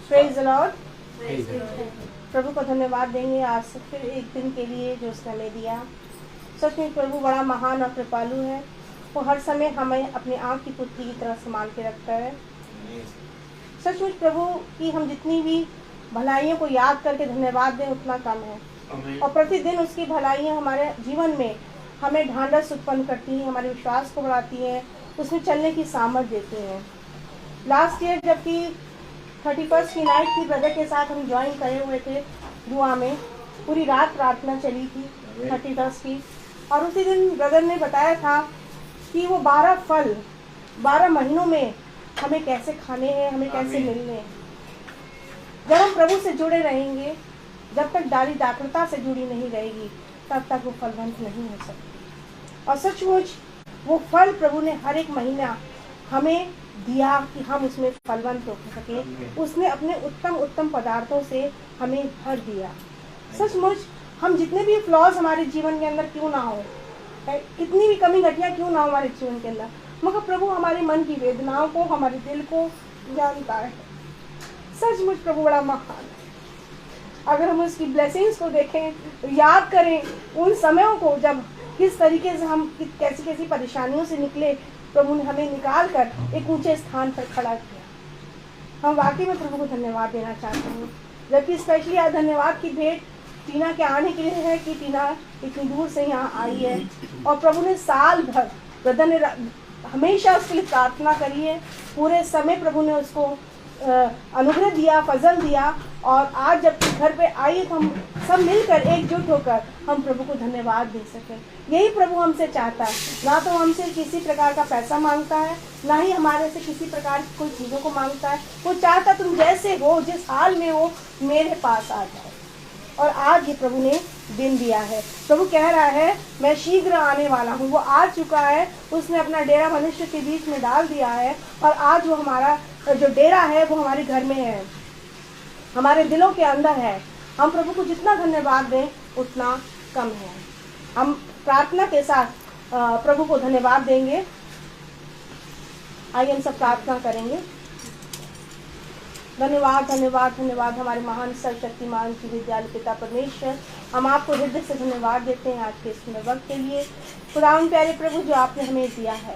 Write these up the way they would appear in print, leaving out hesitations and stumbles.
Praise the Lord. प्रभु को धन्यवाद देंगे आज फिर एक दिन के लिए जो उसने हमें दिया। सच में प्रभु बड़ा महान और कृपालु है। वो हर समय हमें अपनी आँख की पुतली की तरह संभाल के रखता है। सचमुच प्रभु की हम जितनी भी भलाइयों को याद करके धन्यवाद दें उतना कम है। और प्रतिदिन उसकी भलाइयाँ हमारे जीवन में हमें ढांढस उत्पन्न करती हैं, हमारे विश्वास को बढ़ाती हैं, उसमें चलने की सामर्थ देती हैं। लास्ट ईयर जबकि 31st की नाइट थी, ब्रदर के साथ हम ज्वाइन करे हुए थे दुआ में, पूरी रात प्रार्थना चली थी 31st की। और उसी दिन ब्रदर ने बताया था कि वो 12 फल 12 महीनों में हमें कैसे खाने हैं, हमें कैसे मिलने हैं। जब हम प्रभु से जुड़े रहेंगे, जब तक डाली दाखलता से जुड़ी नहीं रहेगी तब तक वो फलवंत नहीं हो सकती। और सचमुच वो फल प्रभु ने हर एक महीना हमें दिया कि हम उसमें फलवंत हो सके। उसने अपने उत्तम उत्तम पदार्थों से हमें भर दिया। सचमुच हम जितने भी फ्लॉज हमारे जीवन के अंदर क्यों ना हो, कितनी भी कमी घटिया क्यों ना हो हमारे जीवन के अंदर, मगर प्रभु हमारे मन की वेदनाओं को, हमारे दिल को जानता है। सचमुच प्रभु बड़ा महान है। अगर हम उसकी ब्लेसिंग्स को देखें, याद करें उन समयों को जब किस तरीके से हम कैसी कैसी परेशानियों से निकले, प्रभु ने हमें निकाल कर एक ऊंचे स्थान पर खड़ा किया। हम वाकई में प्रभु को धन्यवाद देना चाहते हैं। जबकि स्पेशली आज धन्यवाद की भेंट टीना के आने के लिए है कि टीना इतनी दूर से यहाँ आई है और प्रभु ने साल भर, ब्रदर ने हमेशा उसके लिए प्रार्थना करी है। पूरे समय प्रभु ने उसको अनुग्रह दिया, फजल दिया। और आज जब घर पे आई तो हम सब मिलकर एकजुट होकर हम प्रभु को धन्यवाद दे सकें। यही प्रभु हमसे चाहता है। ना तो हमसे किसी प्रकार का पैसा मांगता है, ना ही हमारे से किसी प्रकार की कोई चीज़ों को मांगता है। वो चाहता तुम जैसे हो, जिस हाल में हो, मेरे पास आ जाओ। और आज ये प्रभु ने दिन दिया है। प्रभु कह रहा है मैं शीघ्र आने वाला हूँ। वो आ चुका है, उसने अपना डेरा मनुष्य के बीच में डाल दिया है। और आज वो हमारा जो डेरा है वो हमारे घर में है, हमारे दिलों के अंदर है। हम प्रभु को जितना धन्यवाद दें उतना कम है। हम प्रार्थना के साथ प्रभु को धन्यवाद देंगे। आइए हम सब प्रार्थना करेंगे। धन्यवाद धन्यवाद धन्यवाद हमारे महान सर्वशक्तिमान की विद्यालय पिता परमेश्वर, हम आपको हृदय से धन्यवाद देते हैं आज के इस वक्त के लिए। खुदावंद प्यारे प्रभु जो आपने हमें दिया है,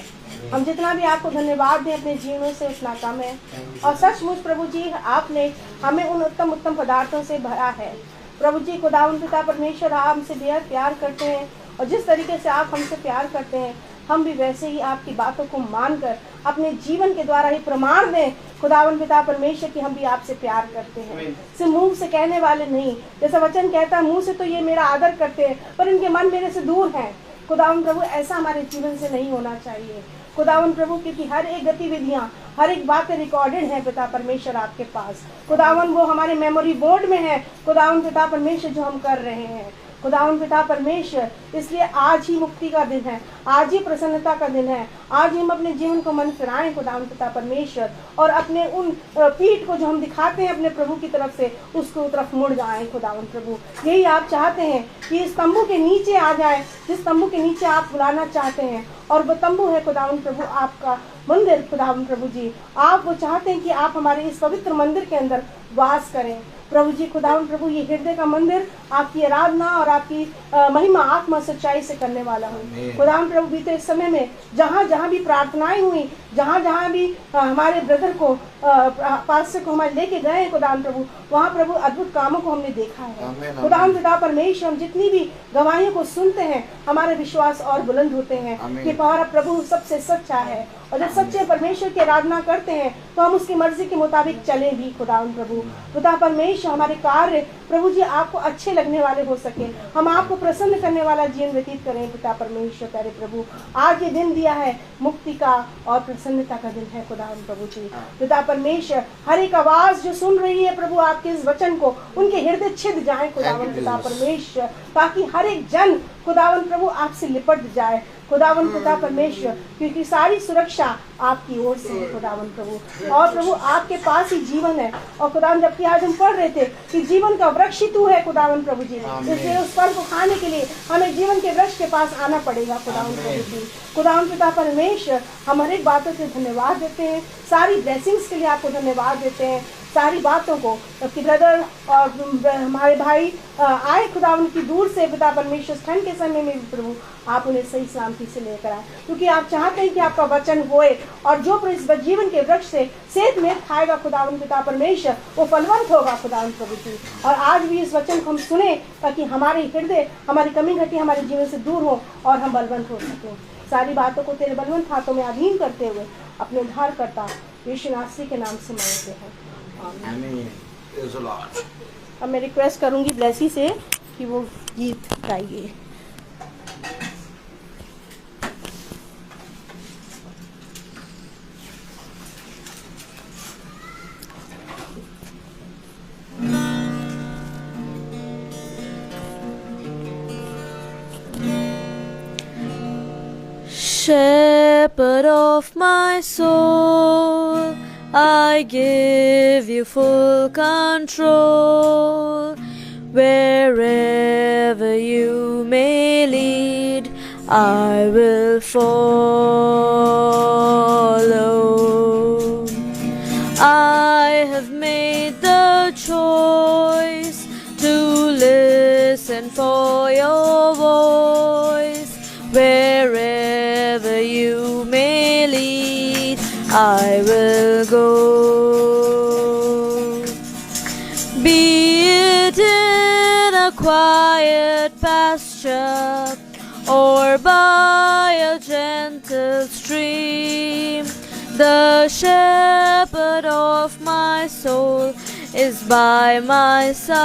हम जितना भी आपको धन्यवाद दें अपने जीवनों से उतना कम है। और सचमुच प्रभु जी आपने हमें उन उत्तम उत्तम पदार्थों से भरा है। प्रभु जी खुदावंद पिता परमेश्वर आप हमसे बेहद प्यार करते हैं और जिस तरीके से आप हमसे प्यार करते हैं हम भी वैसे ही आपकी बातों को मानकर अपने जीवन के द्वारा ही प्रमाण दें खुदावंद पिता परमेश्वर कि हम भी आपसे प्यार करते हैं। सिर्फ मुंह से कहने वाले नहीं, जैसा वचन कहता है मुंह से तो ये मेरा आदर करते हैं पर इनके मन मेरे से दूर हैं। खुदावंद प्रभु ऐसा हमारे जीवन से नहीं होना चाहिए खुदावंद प्रभु, क्योंकि हर एक गतिविधियाँ, हर एक बातें रिकॉर्डेड है पिता परमेश्वर आपके पास। खुदावंद वो हमारे मेमोरी बोर्ड में है खुदावंद पिता परमेश्वर जो हम कर रहे हैं खुदावंद पिता परमेश्वर। इसलिए आज ही मुक्ति का दिन है, आज ही प्रसन्नता का दिन है। आज ही हम अपने जीवन को मन फिराएं खुदावंद पिता परमेश्वर और अपने उन पीठ को जो हम दिखाते हैं अपने प्रभु की तरफ से उसको तरफ मुड़ जाएं खुदावंद प्रभु। यही आप चाहते हैं कि इस तंबू के नीचे आ जाए, जिस तंबू के नीचे आप बुलाना चाहते हैं। और वो तंबू है खुदावंद प्रभु आपका मंदिर खुदावंद प्रभु जी। आप वो चाहते हैं कि आप हमारे इस पवित्र मंदिर के अंदर वास करें प्रभु जी। खुदावंद प्रभु ये हृदय का मंदिर आपकी आराधना और आपकी महिमा आत्मा सच्चाई से करने वाला हूँ खुदावंद प्रभु। बीते इस समय में जहाँ जहाँ भी प्रार्थनाएं हुई, जहाँ जहाँ भी हमारे ब्रदर को पास्टर को हमारे लेके गए खुदावंद प्रभु, वहाँ प्रभु अद्भुत कामों को हमने देखा है खुदावंद पिता परमेश्वर। हम जितनी भी गवाहियों को सुनते हैं हमारे विश्वास और बुलंद होते हैं कि हमारा प्रभु सबसे सच्चा है। और जब सच्चे परमेश्वर की आराधना करते हैं तो हम उसकी मर्जी के मुताबिक चले भी खुदावंद प्रभु। पिता परमेश्वर हमारे कार्य प्रभु जी आपको अच्छे लगने वाले हो सके, हम आपको प्रसन्न करने वाला जीवन व्यतीत करें पिता परमेश्वर प्यारे प्रभु। आज ये दिन दिया है मुक्ति का और प्रसन्नता का दिन है खुदावंद प्रभु जी। पिता परमेश्वर हर एक आवाज जो सुन रही है प्रभु आपके इस वचन को, उनके हृदय छिद जाए खुदावंद पिता परमेश्वर, ताकि हर एक जन खुदावंद प्रभु आपसे लिपट जाए खुदावंद पिता परमेश्वर, क्योंकि सारी सुरक्षा आपकी ओर से है खुदावंद प्रभु। और प्रभु आपके पास ही जीवन है। और खुदावंद जबकि आज हम पढ़ रहे थे कि जीवन का वृक्ष ही तू है खुदावंद प्रभु जी, इसलिए उस फल को खाने के लिए हमें जीवन के वृक्ष के पास आना पड़ेगा खुदावंद प्रभु जी। खुदावंद पिता परमेश्वर हम हर एक बातों के धन्यवाद देते हैं, सारी ब्लेसिंग्स के लिए आपको धन्यवाद देते हैं सारी बातों को, जबकि ब्रदर और हमारे भाई आए खुदावन की दूर से, पिता परमेश्वर ठंड के समय में भी प्रभु आप उन्हें सही सलामती से लेकर आए, क्योंकि आप चाहते हैं कि आपका वचन होए और जो इस जीवन के वृक्ष से सेहत में खाएगा खुदावन पिता परमेश्वर, वो फलवंत होगा खुदावन प्रभु जी। और आज भी इस वचन को हम सुने ताकि हमारे हृदय, हमारी कमी घटी हमारे जीवन से दूर हो और हम बलवंत हो सकें। सारी बातों को तेरे बलवंत हाथों में अधीन करते हुए अपने उद्धार करता यीशु नासरी के नाम से मांगते हैं, आमीन। अब मैं रिक्वेस्ट करूंगी ब्लेसी से कि वो गीत गाइए। Shepherd of my soul, I give you full control. Wherever you may lead, I will follow. I have made the choice to listen for your voice. Wherever you may lead, I will go. Be it in a quiet pasture or by a gentle stream, the shepherd of my soul is by my side.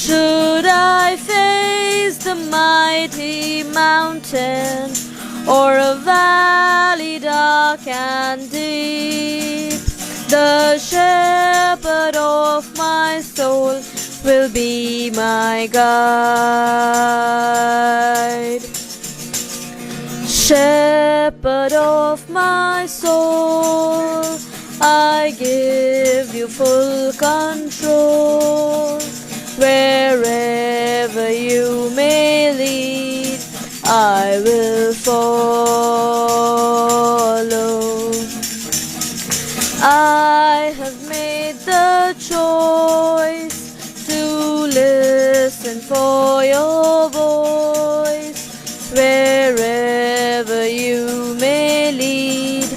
Should I face the mighty mountain or a valley dark and deep, the shepherd of my soul will be my guide. Shepherd of my soul, I give you full control. Wherever you may lead, I will follow. I have made the choice to listen for your voice. Wherever you may lead,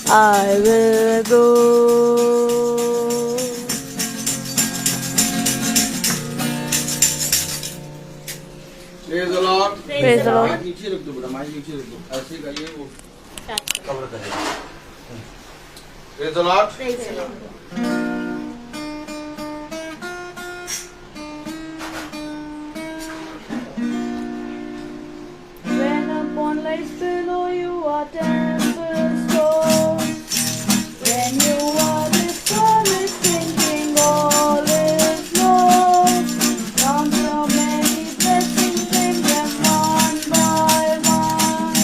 I will go. Praise the Lord. Praise the Lord. Mic नीचे रख दो बेटा, mic नीचे रख दो, ऐसे करिए वो कवर करेगा। Praise the Lord. Praise the Lord. When upon life's below you are tempest tossed, when you are discouraged thinking all is lost, count your many blessings, name them one by one,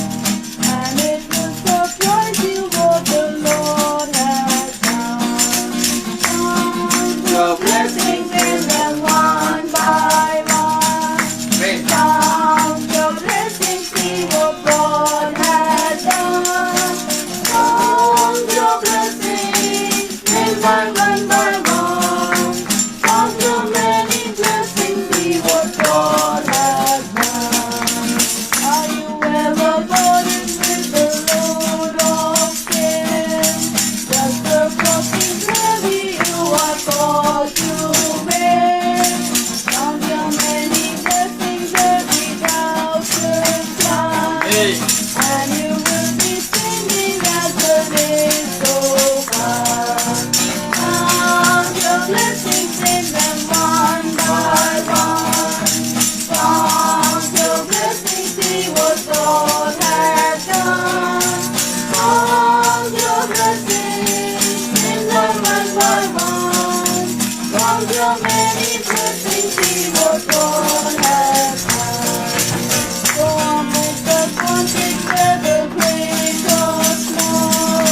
and it will surprise you what the Lord has done. Count your blessings, name them one by one. Praise. Count your blessings, see what God has done. Count your blessings, name one by one. Count your many blessings, see what God has done. Are you ever burdened with the load of sin? Does the cross seem heavy you are called to bear? Count your many blessings, every doubt will fly, Hey. and you will be singing as the days go by. Count your blessings, name them one by one. Count your blessings, see what God has done. Count your blessings, name them one by one. Count your many blessings, see what God has done. Go amid the conflict, whether great or small.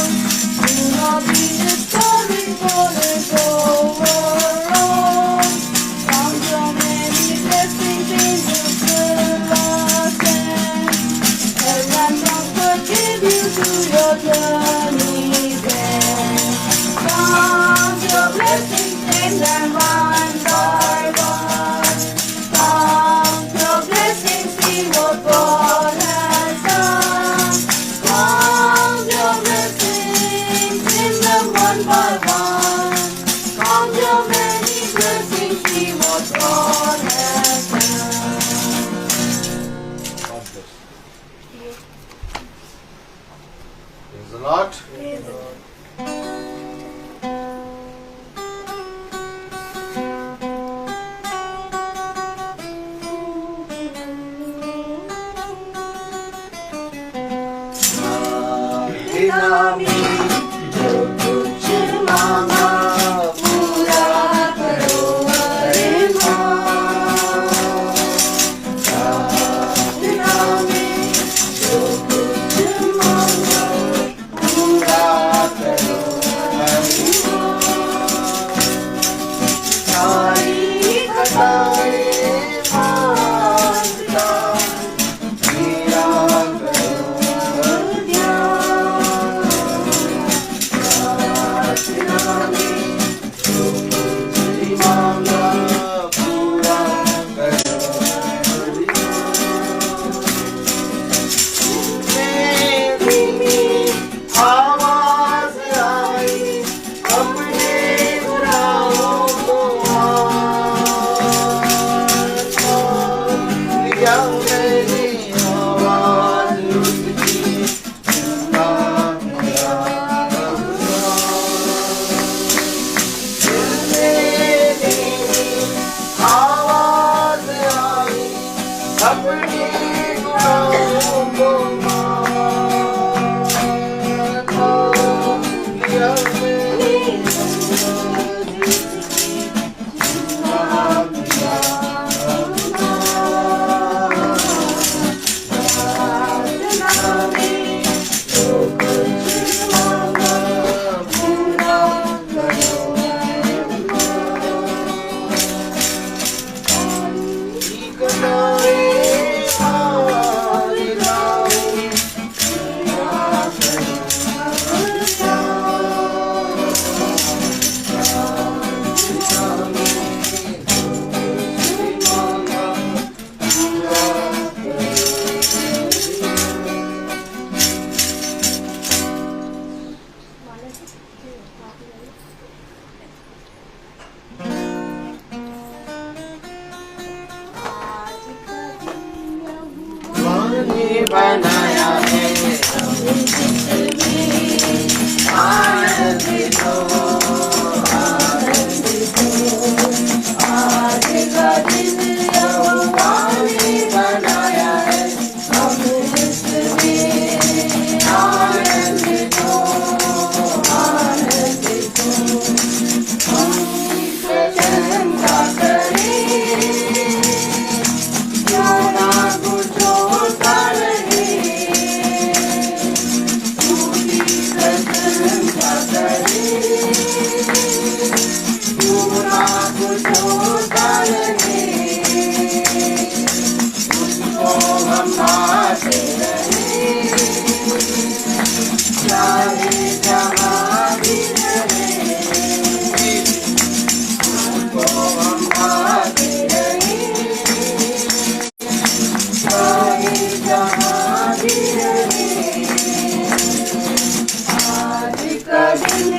Do not be discouraged, for it's overall. Count your many blessings, angels will ascend. Help and comfort give you to your journey's end. one by one. Count your many blessings, see what God has done. God bless. Praise the Lord. Nami, जो कुछ मांगा पूरा करो अरे माँ। प्रार्थना में जो कुछ मांगा पूरा करो अरे माँ। सारी खटाएं मांगता मेरा करो बनाया है आनंदित हो, आनंदित हो। आज का दिन यहोवा ने बनाया है, हम इसमें आनंदित हो, आनंदित हो। हम प्रशंसा करें, क्यों ना कुछ होता रहे। पूरी प्रशंसा करें, क्यों ना कुछ होता रहे। उसको हम पाते रहें, चाहे जहाँ भी रहें। उसको हम पाते रहें, चाहे जहाँ भी रहें। आज का दिन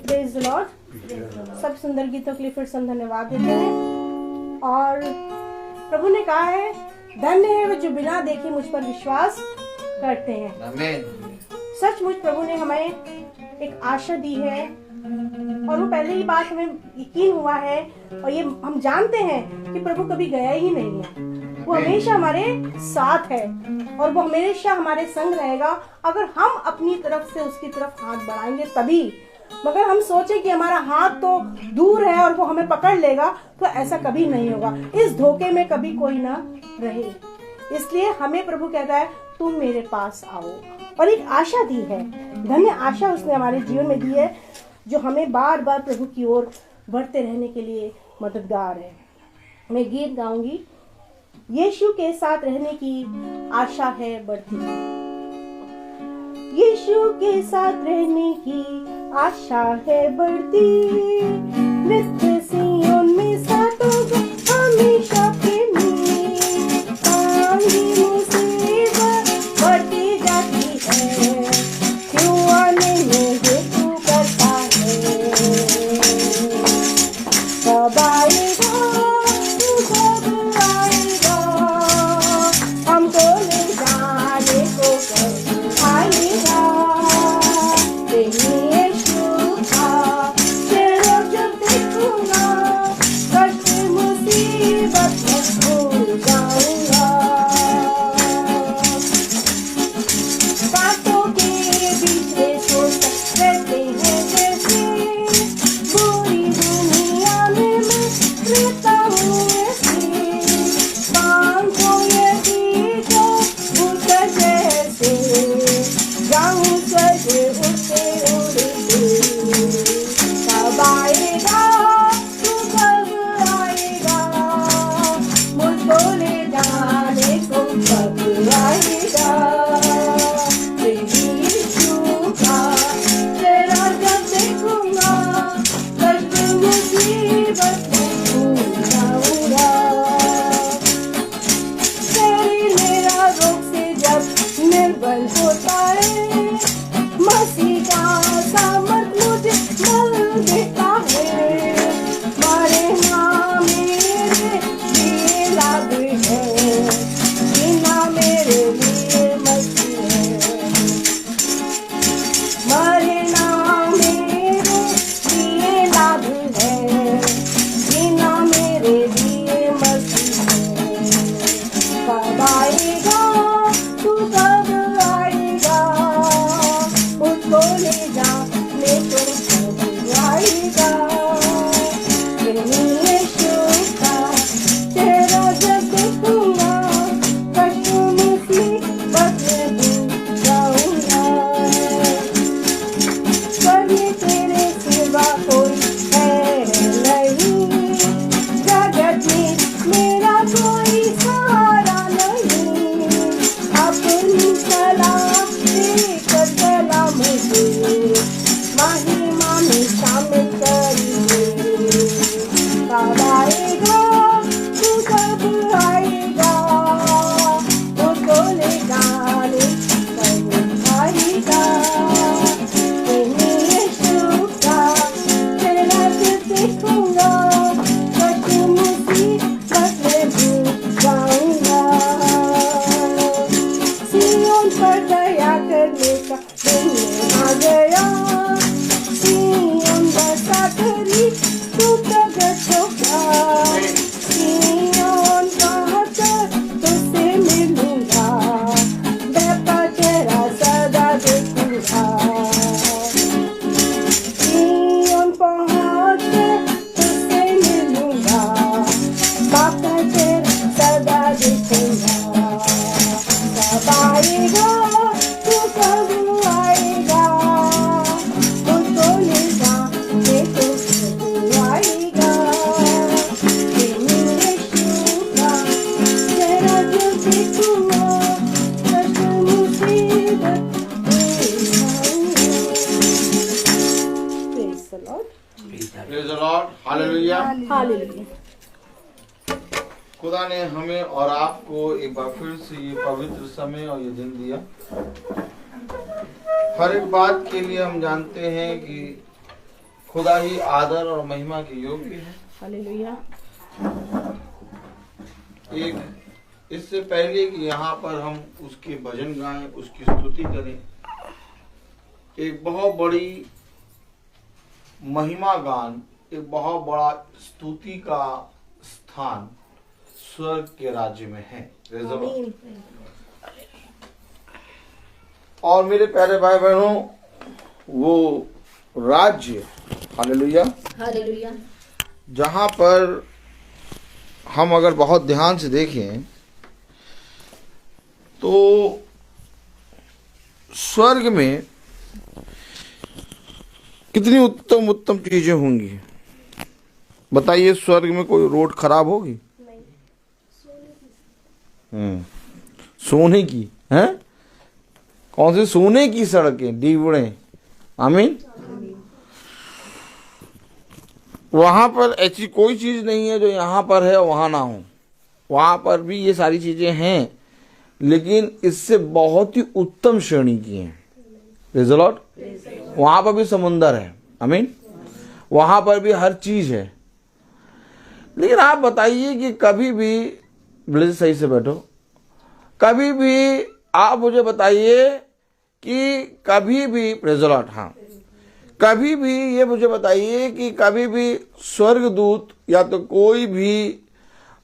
प्रेज द लॉर्ड। सब सुंदर गीतों के लिए फिर से हम धन्यवाद देते हैं। और प्रभु ने कहा है, धन्य है वे जो बिना देखे मुझ पर विश्वास करते हैं। आमीन। सचमुच प्रभु ने हमें एक आशा दी है और वो पहले ही बात हमें यकीन हुआ है और ये हम जानते हैं कि प्रभु कभी गया ही नहीं है। वो हमेशा हमारे साथ है और वो हमेशा हमारे संग रहेगा अगर हम अपनी तरफ से उसकी तरफ हाथ बढ़ाएंगे तभी। मगर हम सोचें कि हमारा हाथ तो दूर है और वो हमें पकड़ लेगा, तो ऐसा कभी नहीं होगा। इस धोखे में कभी कोई ना रहे। इसलिए हमें प्रभु कहता है, तुम मेरे पास आओ। और एक आशा दी है, धन्य आशा उसने हमारे जीवन में दी है, जो हमें बार बार प्रभु की ओर बढ़ते रहने के लिए मददगार है। मैं गीत गाऊंगी, यीशु के साथ रहने की आशा है बढ़ती। यीशु के साथ रहने की आशा है बढ़ती, नित्य सियोन में साथ होगा हमेशा प्रेमी। ताही मुसीबत बढ़ती जाती है, क्यों आने में हेतु करता है। कब आएगा तू, कब आएगा, हमको ले जाने को कब आएगा। हालेलुया। हालेलुया। खुदा ने हमें और आपको एक बार फिर से ये पवित्र समय और ये दिन दिया। हर एक बात के लिए हम जानते हैं कि खुदा ही आदर और महिमा के योग्य है। हालेलुया। एक इससे पहले कि यहाँ पर हम उसके भजन गाएं, उसकी स्तुति करें, एक बहुत बड़ी महिमा गान, एक बहुत बड़ा स्तुति का स्थान स्वर्ग के राज्य में है। आमीन। और मेरे प्यारे भाई बहनों, वो राज्य, हालेलुया, हालेलुया, जहाँ पर हम अगर बहुत ध्यान से देखें तो स्वर्ग में कितनी उत्तम उत्तम चीजें होंगी। बताइए, स्वर्ग में कोई रोड खराब होगी? सोने की है? कौन सी सोने की सड़कें, डीवड़े। आमीन। वहां पर ऐसी कोई चीज नहीं है जो यहाँ पर है वहां ना हो। वहां पर भी ये सारी चीजें हैं, लेकिन इससे बहुत ही उत्तम श्रेणी की हैं। Praise the Lord. वहां पर भी समुंदर है। आमीन। वहां पर भी हर चीज है। लेकिन आप बताइए कि कभी भी, ब्लेज सही से बैठो, कभी भी आप मुझे बताइए कि कभी भी, प्रेज़ द लॉर्ड, हाँ, कभी भी ये मुझे बताइए कि कभी भी स्वर्गदूत या तो कोई भी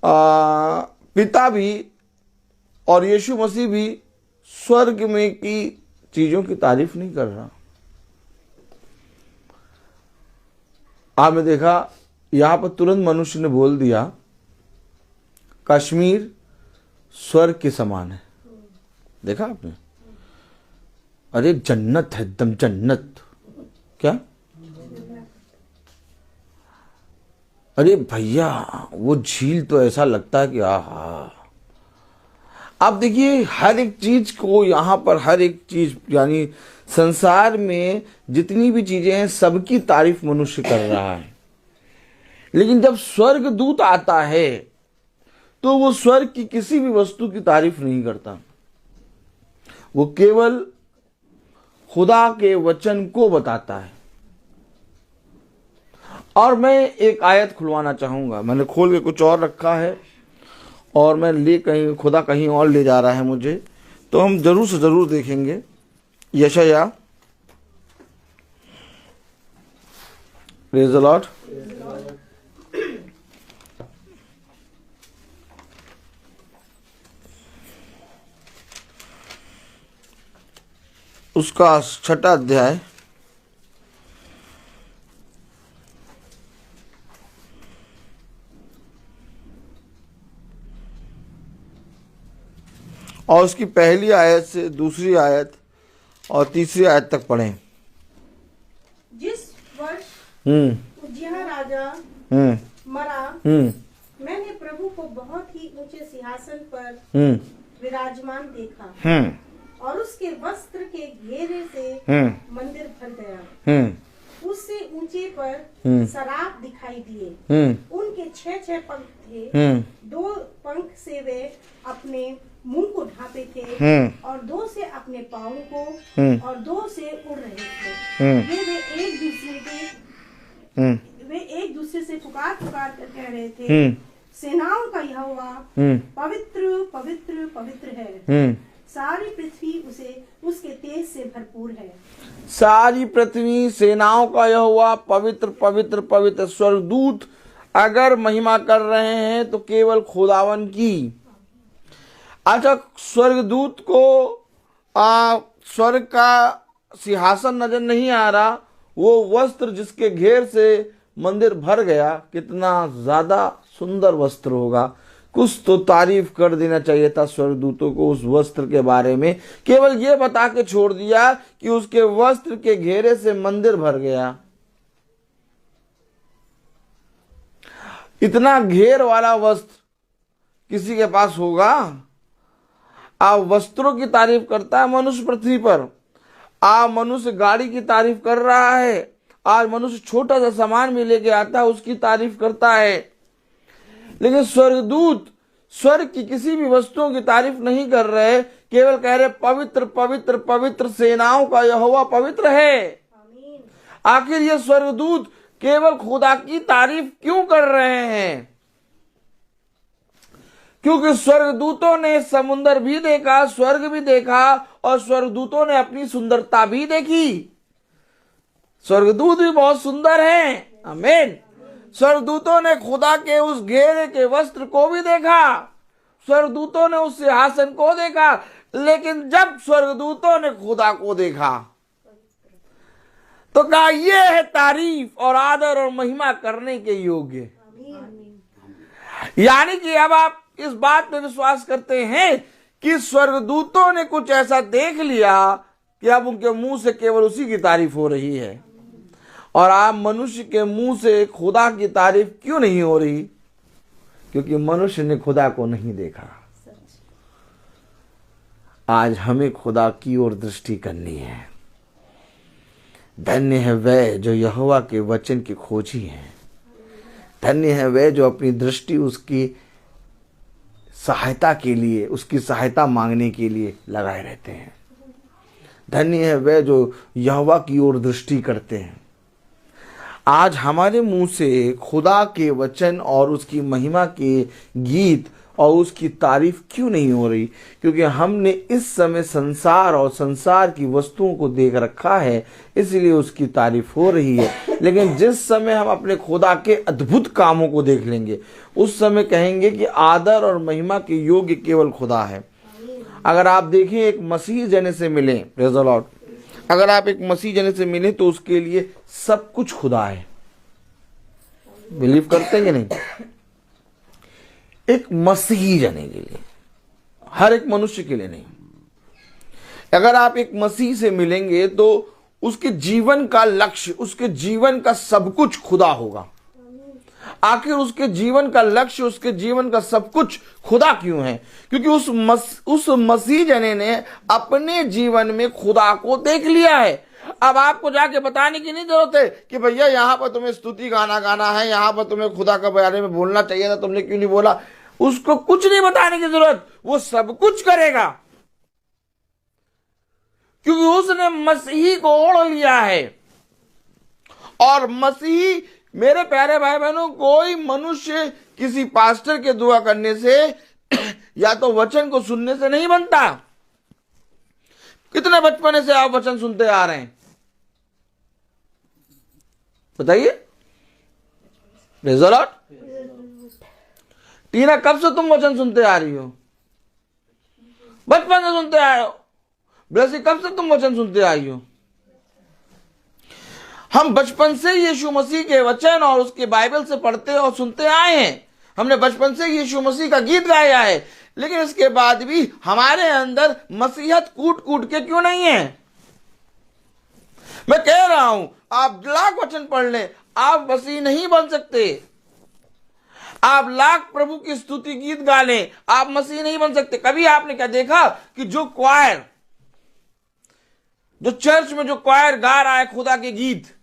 पिता भी और यीशु मसीह भी स्वर्ग में की चीजों की तारीफ नहीं कर रहा। आपने देखा, यहां पर तुरंत मनुष्य ने बोल दिया कश्मीर स्वर्ग के समान है। देखा आपने? अरे जन्नत है, एकदम जन्नत। क्या? अरे भैया, वो झील तो ऐसा लगता है कि आहा। आप देखिए, हर एक चीज को यहां पर, हर एक चीज, यानी संसार में जितनी भी चीजें हैं सबकी तारीफ मनुष्य कर रहा है। लेकिन जब स्वर्ग दूत आता है तो वो स्वर्ग की किसी भी वस्तु की तारीफ नहीं करता। वो केवल खुदा के वचन को बताता है। और मैं एक आयत खुलवाना चाहूंगा। मैंने खोल के कुछ और रखा है और मैं कहीं, खुदा कहीं और ले जा रहा है मुझे, तो हम जरूर से जरूर देखेंगे। यशाया, प्रेज़ द लॉर्ड, उसका 6वां अध्याय और उसकी पहली आयत से दूसरी आयत और तीसरी आयत तक पढ़ें। जिस वर्ष उज्जियाह राजा मरा, मैंने प्रभु को बहुत ही ऊंचे सिंहासन पर विराजमान देखा और उसके वस्त्र के घेरे से मंदिर भर गया। उससे ऊंचे पर सराफ दिखाई दिए। उनके 6 पंख थे। 2 पंख से वे अपने मुंह को ढांपे थे और 2 से अपने पाँव को और 2 से उड़ रहे थे। वे एक दूसरे से पुकार पुकार कर कह रहे थे, सेनाओं का यहोवा पवित्र पवित्र पवित्र है। सारी पृथ्वी उसके तेज से भरपूर है। सारी पृथ्वी सेनाओं का यहोवा पवित्र पवित्र पवित्र। स्वर्गदूत अगर महिमा कर रहे हैं तो केवल खुदावन की। अच्छा, स्वर्गदूत को स्वर्ग का सिंहासन नजर नहीं आ रहा, वो वस्त्र जिसके घेर से मंदिर भर गया, कितना ज्यादा सुंदर वस्त्र होगा। कुछ तो तारीफ कर देना चाहिए था स्वर्गदूतों को उस वस्त्र के बारे में। केवल ये बता के छोड़ दिया कि उसके वस्त्र के घेरे से मंदिर भर गया। इतना घेर वाला वस्त्र किसी के पास होगा? आप वस्त्रों की तारीफ करता है मनुष्य पृथ्वी पर। आप मनुष्य गाड़ी की तारीफ कर रहा है, आज मनुष्य छोटा सा सामान भी लेके आता है, उसकी तारीफ करता है, लेकिन स्वर्गदूत स्वर्ग की किसी भी वस्तुओं की तारीफ नहीं कर रहे, केवल कह रहे पवित्र पवित्र पवित्र सेनाओं का यहोवा पवित्र है। आखिर ये स्वर्गदूत केवल खुदा की तारीफ क्यों कर रहे हैं? क्योंकि स्वर्गदूतों ने समुद्र भी देखा, स्वर्ग भी देखा, और स्वर्गदूतों ने अपनी सुंदरता भी देखी। स्वर्गदूत भी बहुत सुंदर हैं। आमीन। स्वर्गदूतों ने खुदा के उस घेरे के वस्त्र को भी देखा, स्वर्गदूतों ने उस सिंहासन को देखा, लेकिन जब स्वर्गदूतों ने खुदा को देखा तो कहा यह है तारीफ और आदर और महिमा करने के योग्य। यानी कि अब आप इस बात पे विश्वास करते हैं कि स्वर्गदूतों ने कुछ ऐसा देख लिया कि अब उनके मुंह से केवल उसी की तारीफ हो रही है, और आप मनुष्य के मुंह से खुदा की तारीफ क्यों नहीं हो रही? क्योंकि मनुष्य ने खुदा को नहीं देखा। आज हमें खुदा की ओर दृष्टि करनी है। धन्य है वह जो यहोवा के वचन की खोजी है। धन्य है वह जो अपनी दृष्टि उसकी सहायता के लिए, उसकी सहायता मांगने के लिए लगाए रहते हैं। धन्य है वह जो यहोवा की ओर दृष्टि करते हैं। आज हमारे मुंह से खुदा के वचन और उसकी महिमा के गीत और उसकी तारीफ क्यों नहीं हो रही? क्योंकि हमने इस समय संसार और संसार की वस्तुओं को देख रखा है, इसलिए उसकी तारीफ हो रही है। लेकिन जिस समय हम अपने खुदा के अद्भुत कामों को देख लेंगे, उस समय कहेंगे कि आदर और महिमा के योग्य केवल खुदा है। अगर आप देखें एक मसीह जने से मिलें, प्रेज़ द लॉर्ड, अगर आप एक मसीह जने से मिलें तो उसके लिए सब कुछ खुदा है। बिलीव करते हैं कि नहीं? एक मसीही जने के लिए, हर एक मनुष्य के लिए नहीं। अगर आप एक मसीह से मिलेंगे तो उसके जीवन का लक्ष्य, उसके जीवन का सब कुछ खुदा होगा। आखिर उसके जीवन का लक्ष्य, उसके जीवन का सब कुछ खुदा क्यों है? क्योंकि उस मसीह जने ने अपने जीवन में खुदा को देख लिया है। अब आपको जाके बताने की नहीं जरूरत है कि भैया यहाँ पर तुम्हें स्तुति गाना गाना है, यहाँ पर तुम्हें खुदा के बारे में बोलना चाहिए था, तुमने क्यों नहीं बोला। उसको कुछ नहीं बताने की जरूरत, वो सब कुछ करेगा, क्योंकि उसने मसीही को ओढ़ लिया है। और मसीही, मेरे प्यारे भाई बहनों, कोई मनुष्य किसी पास्टर के दुआ करने से या तो वचन को सुनने से नहीं बनता। कितने बचपने से आप वचन सुनते आ रहे हैं? बताइए। Praise the Lord. टीना, कब से तुम वचन सुनते आ रही हो? बचपन से सुनते आए हो। ब्लेसी, कब से तुम वचन सुनते आई हो? हम बचपन से यीशु मसीह के वचन और उसके बाइबल से पढ़ते और सुनते आए हैं। हमने बचपन से यीशु मसीह का गीत गाया है, लेकिन इसके बाद भी हमारे अंदर मसीहत कूट कूट के क्यों नहीं है? मैं कह रहा हूं, आप लाख वचन पढ़ लें, आप मसीह नहीं बन सकते। आप लाख प्रभु की स्तुति गीत गा लें, आप मसीह नहीं बन सकते। कभी आपने क्या देखा कि जो क्वायर, जो चर्च में जो क्वायर गा रहा है खुदा के गीत,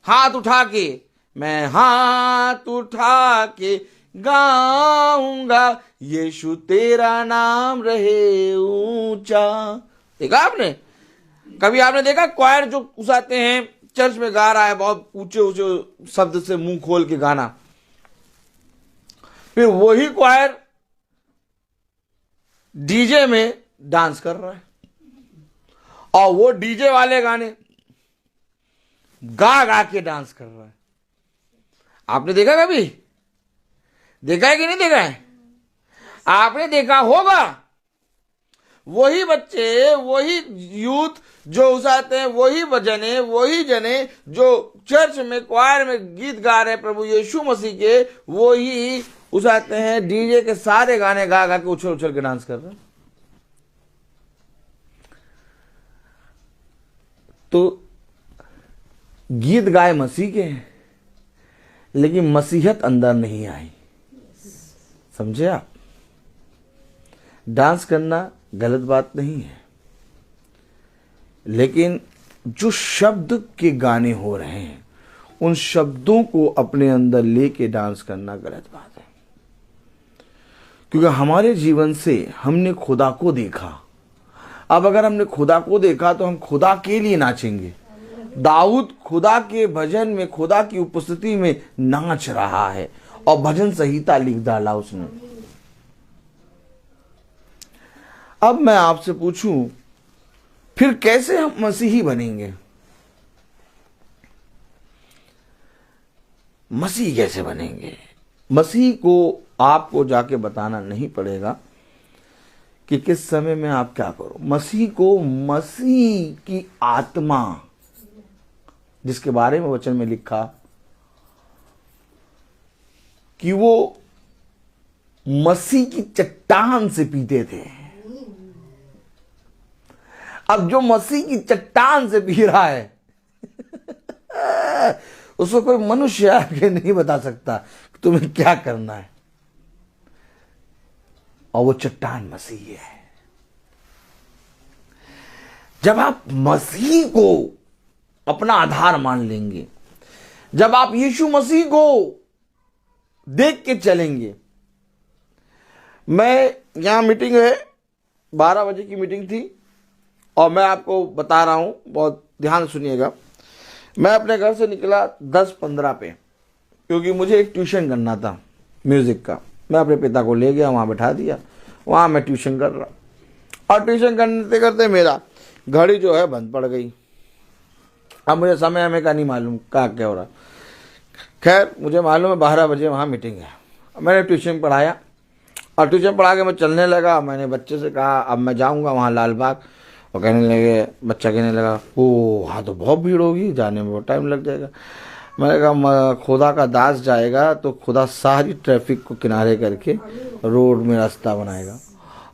हाथ उठा के, मैं हाथ उठा के गाऊंगा यीशु तेरा नाम रहे ऊंचा। देखा आपने? कभी आपने देखा क्वायर जो उसाते हैं, चर्च में गा रहा है बहुत ऊंचे ऊंचे शब्द से मुंह खोल के गाना, फिर वही क्वायर डीजे में डांस कर रहा है, और वो डीजे वाले गाने गा गा के डांस कर रहा है। आपने देखा कभी? देखा है कि नहीं देखा है? आपने देखा होगा। वही बच्चे, वही यूथ जो उसाते हैं, वही जने जो चर्च में क्वायर में गीत गा रहे हैं प्रभु यीशु मसीह के, वही उसाते हैं डीजे के सारे गाने गा गा के उछल उछल के डांस कर रहे हैं। तो गीत गाए मसीह के हैं, लेकिन मसीहत अंदर नहीं आई। समझे आप? डांस करना गलत बात नहीं है, लेकिन जो शब्द के गाने हो रहे हैं उन शब्दों को अपने अंदर लेके डांस करना गलत बात है, क्योंकि हमारे जीवन से हमने खुदा को देखा। अब अगर हमने खुदा को देखा तो हम खुदा के लिए नाचेंगे। दाऊद खुदा के भजन में, खुदा की उपस्थिति में नाच रहा है और भजन संहिता लिख डाला उसने। अब मैं आपसे पूछूं, फिर कैसे हम मसीही बनेंगे? मसीह कैसे बनेंगे? मसीह को आपको जाके बताना नहीं पड़ेगा कि किस समय में आप क्या करो। मसीह को, मसीह की आत्मा जिसके बारे में वचन में लिखा कि वो मसीह की चट्टान से पीते थे, अब जो मसीह की चट्टान से पी रहा है उसको कोई मनुष्य आके नहीं बता सकता कि तुम्हें क्या करना है, और वो चट्टान मसीह है। जब आप मसीह को अपना आधार मान लेंगे, जब आप यीशु मसीह को देख के चलेंगे। मैं यहां मीटिंग है, 12 बजे की मीटिंग थी, और मैं आपको बता रहा हूं, बहुत ध्यान सुनिएगा। मैं अपने घर से निकला 10:15 पे, क्योंकि मुझे एक ट्यूशन करना था म्यूजिक का। मैं अपने पिता को ले गया, वहाँ बैठा दिया, वहाँ मैं ट्यूशन कर रहा, और ट्यूशन करते करते मेरा घड़ी जो है बंद पड़ गई। अब मुझे समय हमें का नहीं मालूम क्या हो रहा। खैर मुझे मालूम है 12 बजे वहाँ मीटिंग है। मैंने ट्यूशन पढ़ाया, और ट्यूशन पढ़ा के मैं चलने लगा। मैंने बच्चे से कहा अब मैं जाऊँगा वहाँ लाल बाग, और कहने लगे, बच्चा कहने लगा ओ हाँ तो बहुत भीड़ होगी, जाने में बहुत टाइम लग जाएगा। मैंने कहा खुदा का दास जाएगा तो खुदा सारी ट्रैफिक को किनारे करके रोड में रास्ता बनाएगा।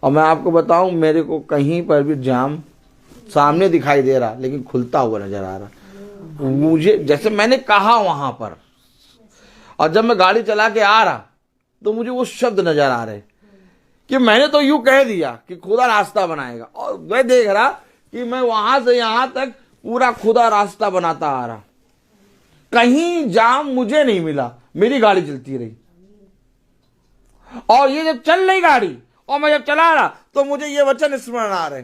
और मैं आपको बताऊं, मेरे को कहीं पर भी जाम सामने दिखाई दे रहा, लेकिन खुलता हुआ नजर आ रहा मुझे, जैसे मैंने कहा वहां पर। और जब मैं गाड़ी चला के आ रहा तो मुझे वो शब्द नजर आ रहे कि मैंने तो यूं कह दिया कि खुदा रास्ता बनाएगा, और मैं देख रहा कि मैं वहां से यहां तक पूरा खुदा रास्ता बनाता आ रहा। कहीं जाम मुझे नहीं मिला, मेरी गाड़ी चलती रही। और ये जब चल रही गाड़ी और मैं जब चला रहा तो मुझे ये वचन स्मरण आ रहे।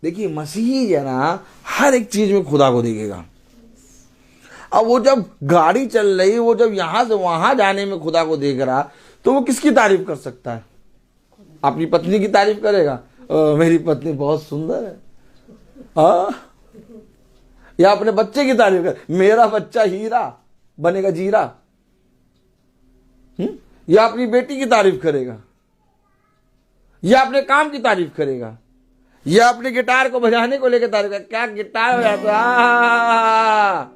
देखिए मसीही है ना, हर एक चीज में खुदा को देखेगा। अब वो जब गाड़ी चल रही, वो जब यहां से वहां जाने में खुदा को देख रहा, तो वो किसकी तारीफ कर सकता है? अपनी पत्नी की तारीफ करेगा, मेरी पत्नी बहुत सुंदर है, हाँ? या अपने बच्चे की तारीफ कर, मेरा बच्चा हीरा बनेगा जीरा, या अपनी बेटी की तारीफ करेगा, या अपने काम की तारीफ करेगा, या अपने गिटार को बजाने को लेकर तारीफ करेगा, क्या गिटार बजाता,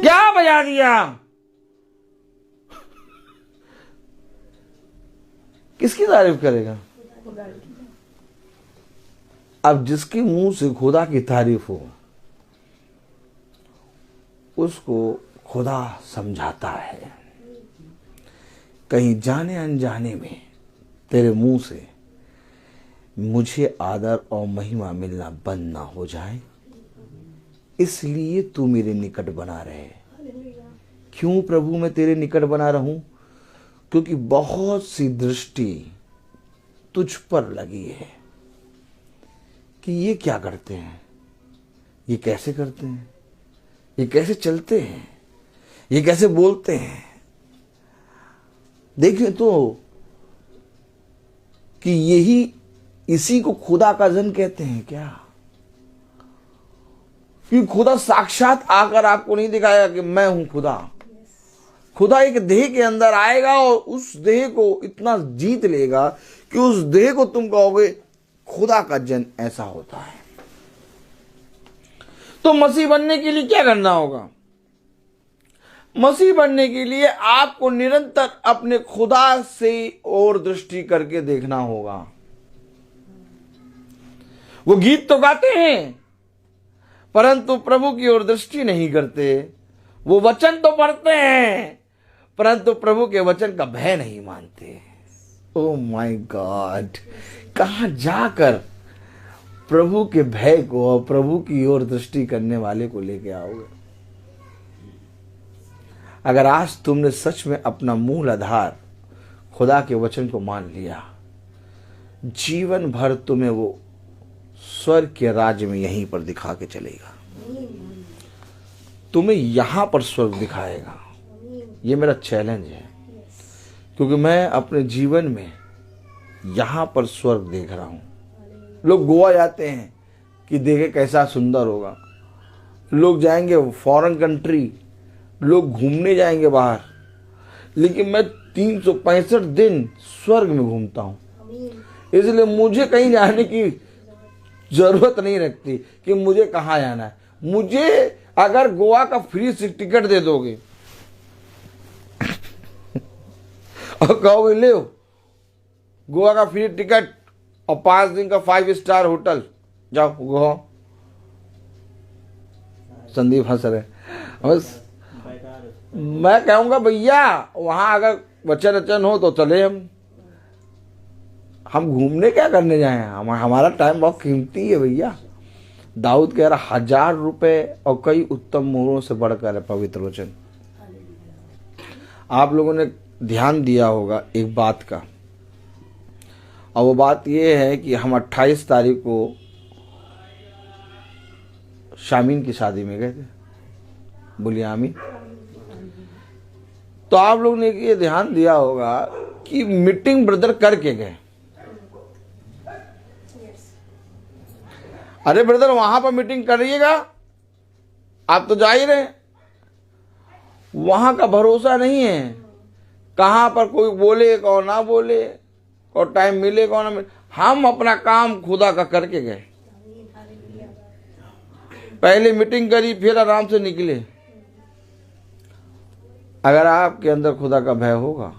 क्या बजा दिया, किसकी तारीफ करेगा? अब जिसके मुंह से खुदा की तारीफ हो उसको खुदा समझाता है। कहीं जाने अनजाने में तेरे मुंह से मुझे आदर और महिमा मिलना बंद ना हो जाए, इसलिए तू मेरे निकट बना रहे। क्यों प्रभु मैं तेरे निकट बना रहूं? क्योंकि बहुत सी दृष्टि तुझ पर लगी है कि ये क्या करते हैं, ये कैसे करते हैं, ये कैसे चलते हैं, ये कैसे बोलते हैं। देखिए तो कि यही इसी को खुदा का जन कहते हैं क्या? कि खुदा साक्षात आकर आपको नहीं दिखाएगा कि मैं हूं खुदा। खुदा एक देह के अंदर आएगा और उस देह को इतना जीत लेगा कि उस देह को तुम कहोगे खुदा का जन ऐसा होता है। तो मसीह बनने के लिए क्या करना होगा? मसीह बनने के लिए आपको निरंतर अपने खुदा से और दृष्टि करके देखना होगा। वो गीत तो गाते हैं परंतु प्रभु की ओर दृष्टि नहीं करते। वो वचन तो पढ़ते हैं परंतु प्रभु के वचन का भय नहीं मानते। ओह माय गॉड, कहाँ जाकर प्रभु के भय को और प्रभु की ओर दृष्टि करने वाले को लेके आओगे? अगर आज तुमने सच में अपना मूल आधार खुदा के वचन को मान लिया, जीवन भर तुम्हें वो स्वर्ग के राज्य में यहीं पर दिखा के चलेगा। तुम्हें यहां पर स्वर्ग दिखाएगा। ये मेरा चैलेंज है, क्योंकि मैं अपने जीवन में यहां पर स्वर्ग देख रहा हूं। लोग गोवा जाते हैं कि देखे कैसा सुंदर होगा, लोग जाएंगे फॉरेन कंट्री, लोग घूमने जाएंगे बाहर, लेकिन मैं 365 दिन स्वर्ग में घूमता हूं। इसलिए मुझे कहीं जाने की जरूरत नहीं रखती कि मुझे कहाँ जाना है। मुझे अगर गोवा का फ्री टिकट दे दोगे और कहोगे ले गोवा का फ्री टिकट और 5 दिन का 5 स्टार होटल, जाओ गोवा। संदीप हंस रहे। बस मैं कहूंगा भैया वहां अगर वचन हो तो चले। हम घूमने क्या करने जाए? हमारा टाइम बहुत कीमती है भैया। दाऊद कह रहा 1000 रुपए और कई उत्तम मोहरों से बढ़कर है पवित्र वचन। आप लोगों ने ध्यान दिया होगा एक बात का, और वो बात ये है कि हम 28 तारीख को शामीन की शादी में गए थे। बोलिए आमीन। तो आप लोगों ने ये ध्यान दिया होगा कि मीटिंग ब्रदर करके गए। अरे ब्रदर वहां पर मीटिंग करिएगा, आप तो जा ही रहे। वहां का भरोसा नहीं है, कहां पर कोई बोले कौन ना बोले, और टाइम मिले कौन ना मिले। हम अपना काम खुदा का करके गए। पहले मीटिंग करी फिर आराम से निकले। अगर आपके अंदर खुदा का भय होगा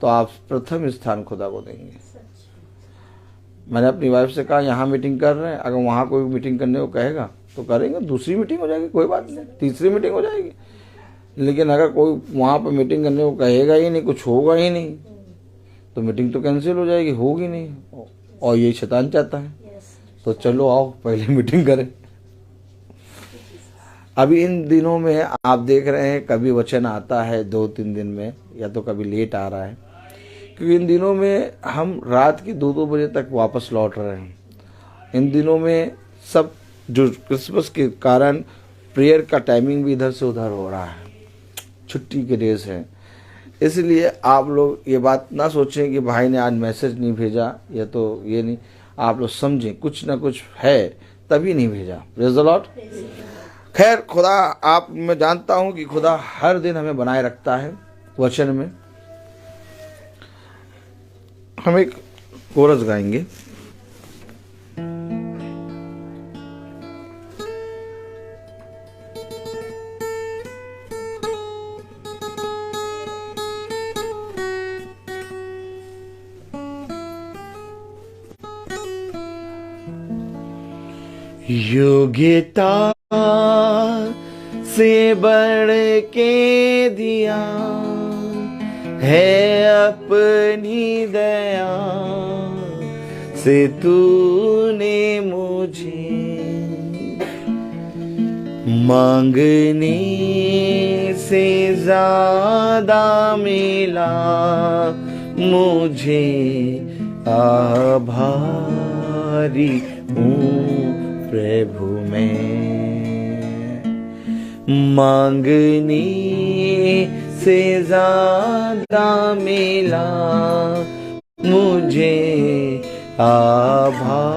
तो आप प्रथम स्थान खुदा को देंगे। मैंने अपनी वाइफ से कहा यहाँ मीटिंग कर रहे हैं, अगर वहाँ कोई मीटिंग करने को कहेगा तो करेंगे, दूसरी मीटिंग हो जाएगी, कोई बात नहीं, तीसरी मीटिंग हो जाएगी। लेकिन अगर कोई वहाँ पर मीटिंग करने को कहेगा ही नहीं, कुछ होगा ही नहीं, तो मीटिंग तो कैंसिल हो जाएगी, होगी नहीं। और यही शैतान चाहता है। तो चलो आओ पहले मीटिंग करें। अभी इन दिनों में आप देख रहे हैं कभी वचन आता है 2-3 दिन में, या तो कभी लेट आ रहा है, क्योंकि इन दिनों में हम रात के 2-2 बजे तक वापस लौट रहे हैं। इन दिनों में सब जो क्रिसमस के कारण प्रेयर का टाइमिंग भी इधर से उधर हो रहा है, छुट्टी के डेज हैं। इसलिए आप लोग ये बात ना सोचें कि भाई ने आज मैसेज नहीं भेजा या तो ये नहीं। आप लोग समझें कुछ ना कुछ है तभी नहीं भेजा। Praise the Lord. खैर खुदा, आप मैं जानता हूं कि खुदा हर दिन हमें बनाए रखता है वचन में। हम एक कोरस गाएंगे। योग्यता से बढ़ के दिया है अपनी दया से तूने मुझे, मांगने से ज्यादा मिला मुझे, आभारी हूँ प्रभु में। मांगने से ज्यादा मिला मुझे, आभारी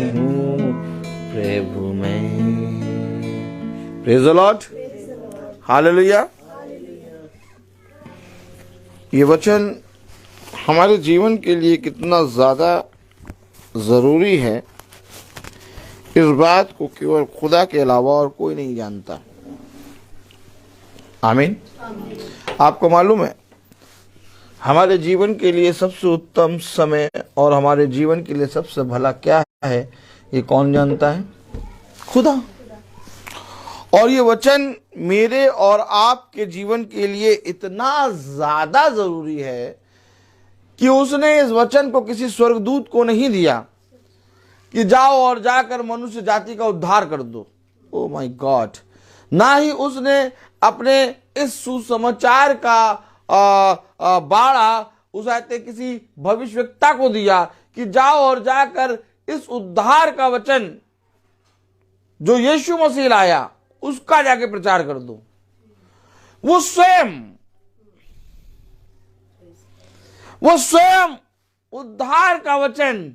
हूँ प्रभु में। Praise the Lord, hallelujah. ये वचन हमारे जीवन के लिए कितना ज़्यादा ज़रूरी है, इस बात को केवल खुदा के अलावा और कोई नहीं जानता। आमीन। आपको मालूम है हमारे जीवन के लिए सबसे उत्तम समय और हमारे जीवन के लिए सबसे भला क्या है, ये कौन जानता है? खुदा। और ये वचन मेरे और आपके जीवन के लिए इतना ज्यादा जरूरी है कि उसने इस वचन को किसी स्वर्गदूत को नहीं दिया कि जाओ और जाकर मनुष्य जाति का उद्धार कर दो। Oh my God. ना ही उसने अपने इस सुसमाचार का बाड़ा उसाते किसी भविष्यवक्ता को दिया कि जाओ और जाकर इस उद्धार का वचन जो यीशु मसीह लाया उसका जाके प्रचार कर दो। वो स्वयं उद्धार का वचन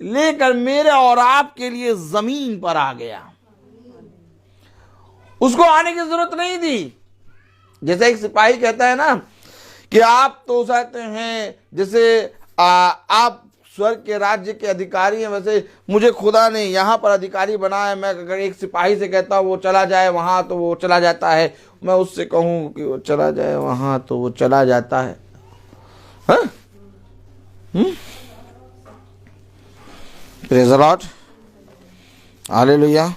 लेकर मेरे और आपके लिए जमीन पर आ गया। उसको आने की जरूरत नहीं थी। जैसे एक सिपाही कहता है ना कि आप तो चाहते हैं जैसे आप स्वर्ग के राज्य के अधिकारी हैं, वैसे मुझे खुदा ने यहाँ पर अधिकारी बनाया है। मैं अगर एक सिपाही से कहता हूँ वो चला जाए वहां तो वो चला जाता है, मैं उससे कहूँ कि वो चला जाए वहां तो वो चला जाता है। Praise the Lord, hallelujah.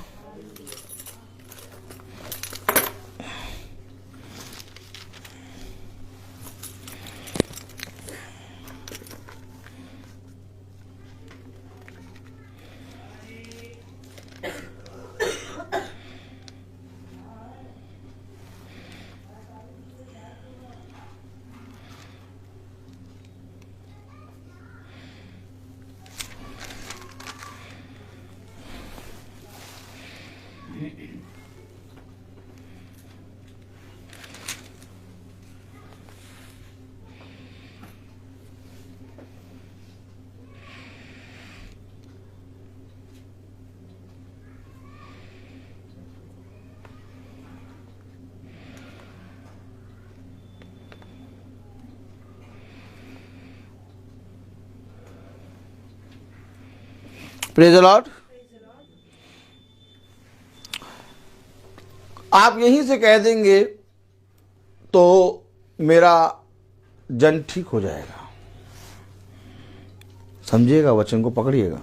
Praise the Lord. आप यहीं से कह देंगे तो मेरा जन ठीक हो जाएगा। समझिएगा, वचन को पकड़िएगा।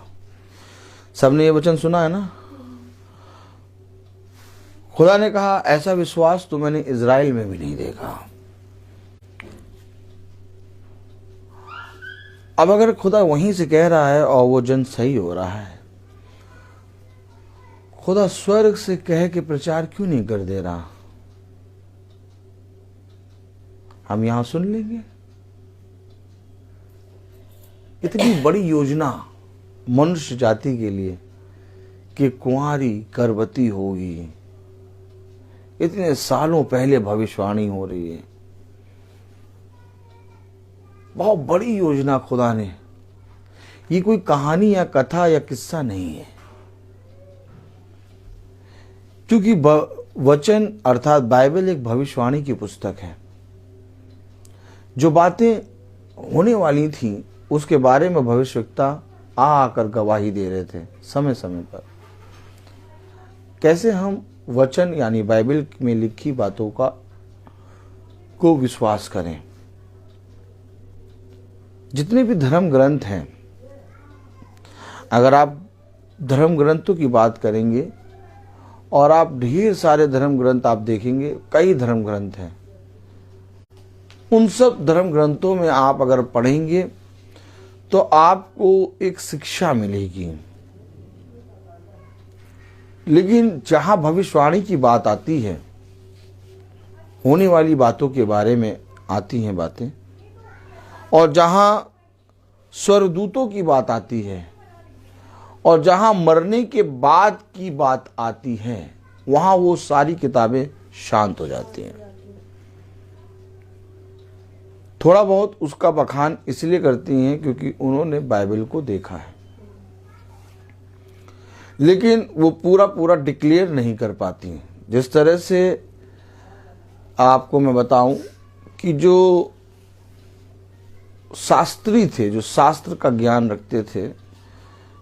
सबने ये वचन सुना है ना। खुदा ने कहा ऐसा विश्वास तो मैंने इज़राइल में भी नहीं देखा। अब अगर खुदा वहीं से कह रहा है और वो जन सही हो रहा है, खुदा स्वर्ग से कह के प्रचार क्यों नहीं कर दे रहा? हम यहां सुन लेंगे। इतनी बड़ी योजना मनुष्य जाति के लिए कि कुंवारी गर्भवती होगी, इतने सालों पहले भविष्यवाणी हो रही है। बहुत बड़ी योजना खुदा ने। ये कोई कहानी या कथा या किस्सा नहीं है, क्योंकि वचन अर्थात बाइबल एक भविष्यवाणी की पुस्तक है। जो बातें होने वाली थी उसके बारे में भविष्यवक्ता आकर गवाही दे रहे थे समय समय पर। कैसे हम वचन यानी बाइबल में लिखी बातों को विश्वास करें? जितने भी धर्म ग्रंथ हैं, अगर आप धर्म ग्रंथों की बात करेंगे और आप ढेर सारे धर्म ग्रंथ आप देखेंगे, कई धर्म ग्रंथ हैं। उन सब धर्म ग्रंथों में आप अगर पढ़ेंगे तो आपको एक शिक्षा मिलेगी। लेकिन जहां भविष्यवाणी की बात आती है, होने वाली बातों के बारे में आती हैं बातें, और जहां स्वर्गदूतों की बात आती है, और जहां मरने के बाद की बात आती है, वहां वो सारी किताबें शांत हो जाती हैं। थोड़ा बहुत उसका बखान इसलिए करती हैं क्योंकि उन्होंने बाइबल को देखा है, लेकिन वो पूरा डिक्लेयर नहीं कर पाती हैं। जिस तरह से आपको मैं बताऊं कि जो शास्त्री थे, जो शास्त्र का ज्ञान रखते थे,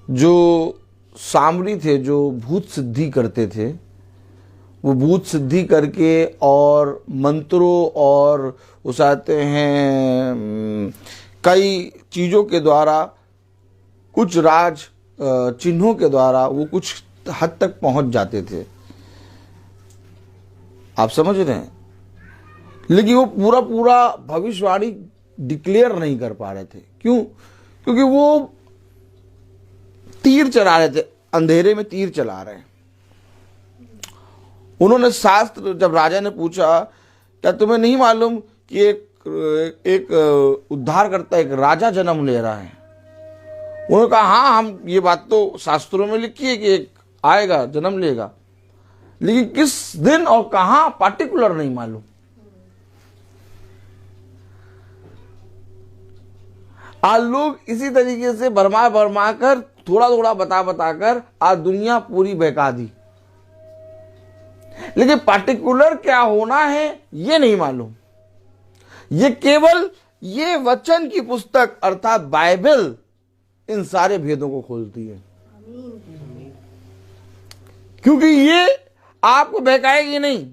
जो सामरी थे, जो भूत सिद्धि करते थे, वो भूत सिद्धि करके और मंत्रों और उसाते हैं कई चीज़ों के द्वारा, कुछ राज चिन्हों के द्वारा वो कुछ हद तक पहुंच जाते थे। आप समझ रहे हैं? लेकिन वो पूरा पूरा भविष्यवाणी डिक्लेयर नहीं कर पा रहे थे। क्यों? क्योंकि वो तीर चला रहे थे, अंधेरे में तीर चला रहे हैं। उन्होंने शास्त्र, जब राजा ने पूछा क्या तुम्हें नहीं मालूम कि एक उद्धारकर्ता, एक राजा जन्म ले रहा है? उन्होंने कहा हाँ, हम ये बात तो शास्त्रों में लिखी है कि एक आएगा, जन्म लेगा, लेकिन किस दिन और कहां पार्टिकुलर नहीं मालूम। आज लोग इसी तरीके से भरमा कर, थोड़ा थोड़ा बता कर आज दुनिया पूरी बहका दी, लेकिन पार्टिकुलर क्या होना है ये नहीं मालूम। ये केवल ये वचन की पुस्तक अर्थात बाइबल इन सारे भेदों को खोलती है, क्योंकि ये आपको बहकाएगी नहीं।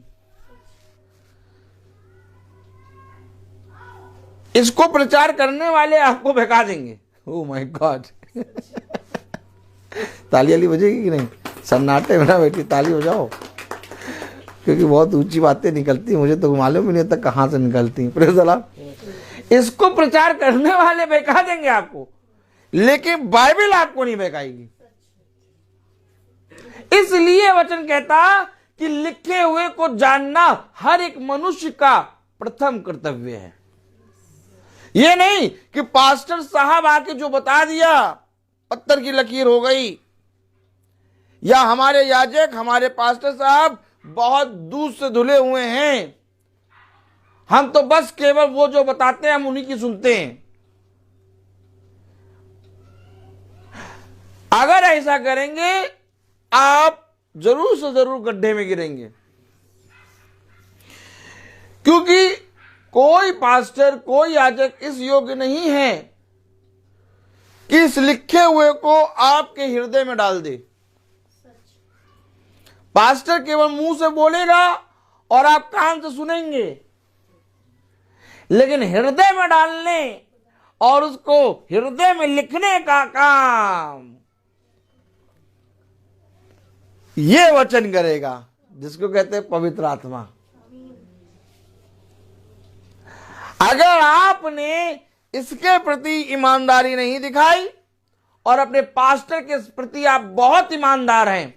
इसको प्रचार करने वाले आपको बहका देंगे। Oh my God. ताली वाली बजेगी कि नहीं? सन्नाटे में ना बैठी ताली बजाओ, क्योंकि बहुत ऊंची बातें निकलती, मुझे तो मालूम ही नहीं तक कहां से निकलती। Praise the Lord. इसको प्रचार करने वाले बहका देंगे आपको, लेकिन बाइबल आपको नहीं बहकाएगी। इसलिए वचन कहता कि लिखे हुए को जानना हर एक मनुष्य का प्रथम कर्तव्य है। ये नहीं कि पास्टर साहब आके जो बता दिया पत्थर की लकीर हो गई, या हमारे याजक, हमारे पास्टर साहब बहुत दूध से धुले हुए हैं, हम तो बस केवल वो जो बताते हैं हम उन्हीं की सुनते हैं। अगर ऐसा करेंगे आप जरूर से जरूर गड्ढे में गिरेंगे, क्योंकि कोई पास्टर, कोई याजक इस योग्य नहीं है कि इस लिखे हुए को आपके हृदय में डाल दे। पास्टर केवल मुंह से बोलेगा और आप कान से सुनेंगे, लेकिन हृदय में डालने और उसको हृदय में लिखने का काम ये वचन करेगा, जिसको कहते हैं पवित्र आत्मा। अगर आपने इसके प्रति ईमानदारी नहीं दिखाई और अपने पास्टर के प्रति आप बहुत ईमानदार हैं,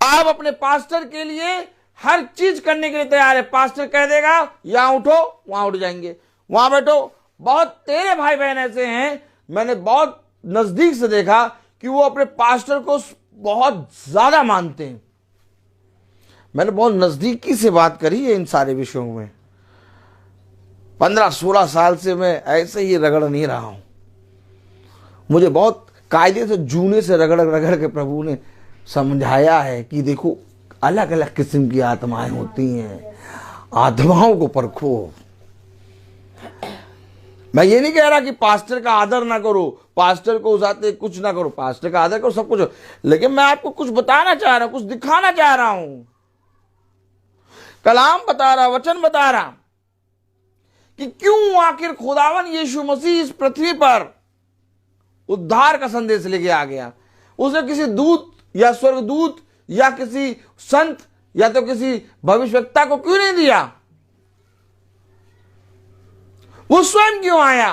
आप अपने पास्टर के लिए हर चीज करने के लिए तैयार है। पास्टर कह देगा यहां उठो, वहां उठ जाएंगे, वहां बैठो। बहुत तेरे भाई बहन ऐसे हैं, मैंने बहुत नजदीक से देखा कि वो अपने पास्टर को बहुत ज्यादा मानते हैं। मैंने बहुत नजदीकी से बात करी है इन सारे विषयों में। 15-16 साल से मैं ऐसे ही रगड़ नहीं रहा हूं। मुझे बहुत कायदे से जूने से रगड़ रगड़ के प्रभु ने समझाया है कि देखो अलग अलग किस्म की आत्माएं होती हैं, आत्माओं को परखो। मैं ये नहीं कह रहा कि पास्टर का आदर ना करो, पास्टर को उसाते कुछ ना करो, पास्टर का आदर करो, सब कुछ, लेकिन मैं आपको कुछ बताना चाह रहा हूं, कुछ दिखाना चाह रहा हूं। कलाम बता रहा, वचन बता रहा कि क्यों आखिर खुदावन यीशु मसीह इस पृथ्वी पर उद्धार का संदेश लेके आ गया। उसने किसी दूत या स्वर्गदूत या किसी संत या तो किसी भविष्यवक्ता को क्यों नहीं दिया? वो स्वयं क्यों आया?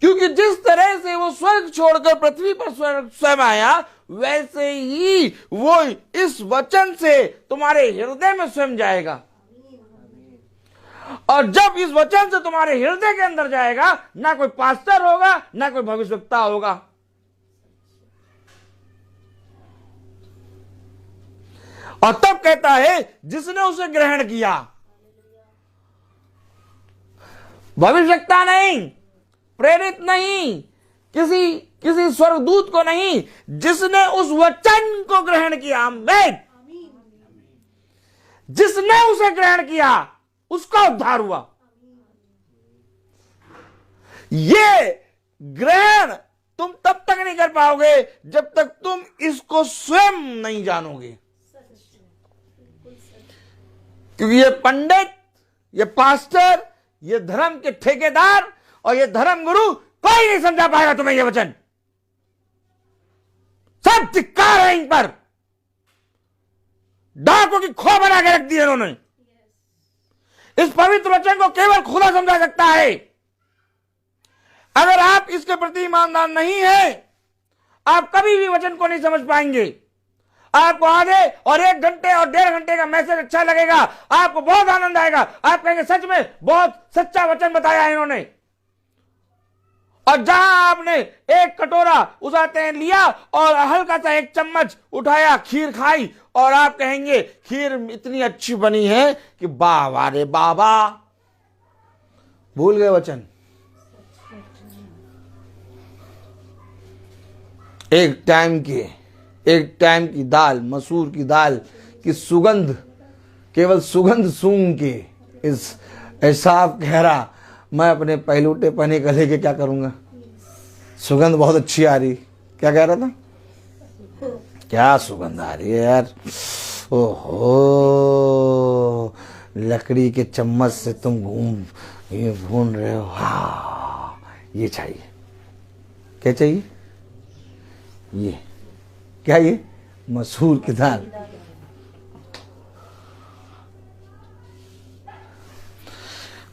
क्योंकि जिस तरह से वो स्वर्ग छोड़कर पृथ्वी पर स्वयं आया, वैसे ही वो इस वचन से तुम्हारे हृदय में स्वयं जाएगा। और जब इस वचन से तुम्हारे हृदय के अंदर जाएगा, ना कोई पास्टर होगा, ना कोई भविष्यवक्ता होगा। और तब कहता है जिसने उसे ग्रहण किया, भविष्यवक्ता नहीं, प्रेरित नहीं, किसी स्वर्गदूत को नहीं, जिसने उस वचन को ग्रहण किया। आमीन। जिसने उसे ग्रहण किया उसका उद्धार हुआ। ये ग्रहण तुम तब तक नहीं कर पाओगे जब तक तुम इसको स्वयं नहीं जानोगे। क्योंकि ये पंडित, ये पास्टर, ये धर्म के ठेकेदार और ये धर्म गुरु कोई नहीं समझा पाएगा तुम्हें ये वचन। सब धिक्कार है इन पर। डाकों की खो बना के रख दी है इन्होंने। इस पवित्र वचन को केवल खुदा समझा सकता है। अगर आप इसके प्रति ईमानदार नहीं है, आप कभी भी वचन को नहीं समझ पाएंगे। आपको आधे और 1 घंटे और 1.5 घंटे का मैसेज अच्छा लगेगा, आपको बहुत आनंद आएगा, आप कहेंगे सच में बहुत सच्चा वचन बताया है इन्होंने। और जहां आपने 1 कटोरा उसाते लिया और हल्का सा 1 चम्मच उठाया, खीर खाई, और आप कहेंगे खीर इतनी अच्छी बनी है कि वाह रे बाबा, भूल गए वचन। एक टाइम की दाल, मसूर की दाल की सुगंध, केवल सुगंध सूंघ के इस एसाफ कह रहा, मैं अपने पहलूटे पने का लेके क्या करूंगा, सुगंध बहुत अच्छी आ रही। क्या कह रहा था? क्या सुगंध आ रही है यार, ओहो, लकड़ी के चम्मच से तुम भून रहे हो, हाँ ये चाहिए। क्या चाहिए? ये क्या, ये मसूर की दाल।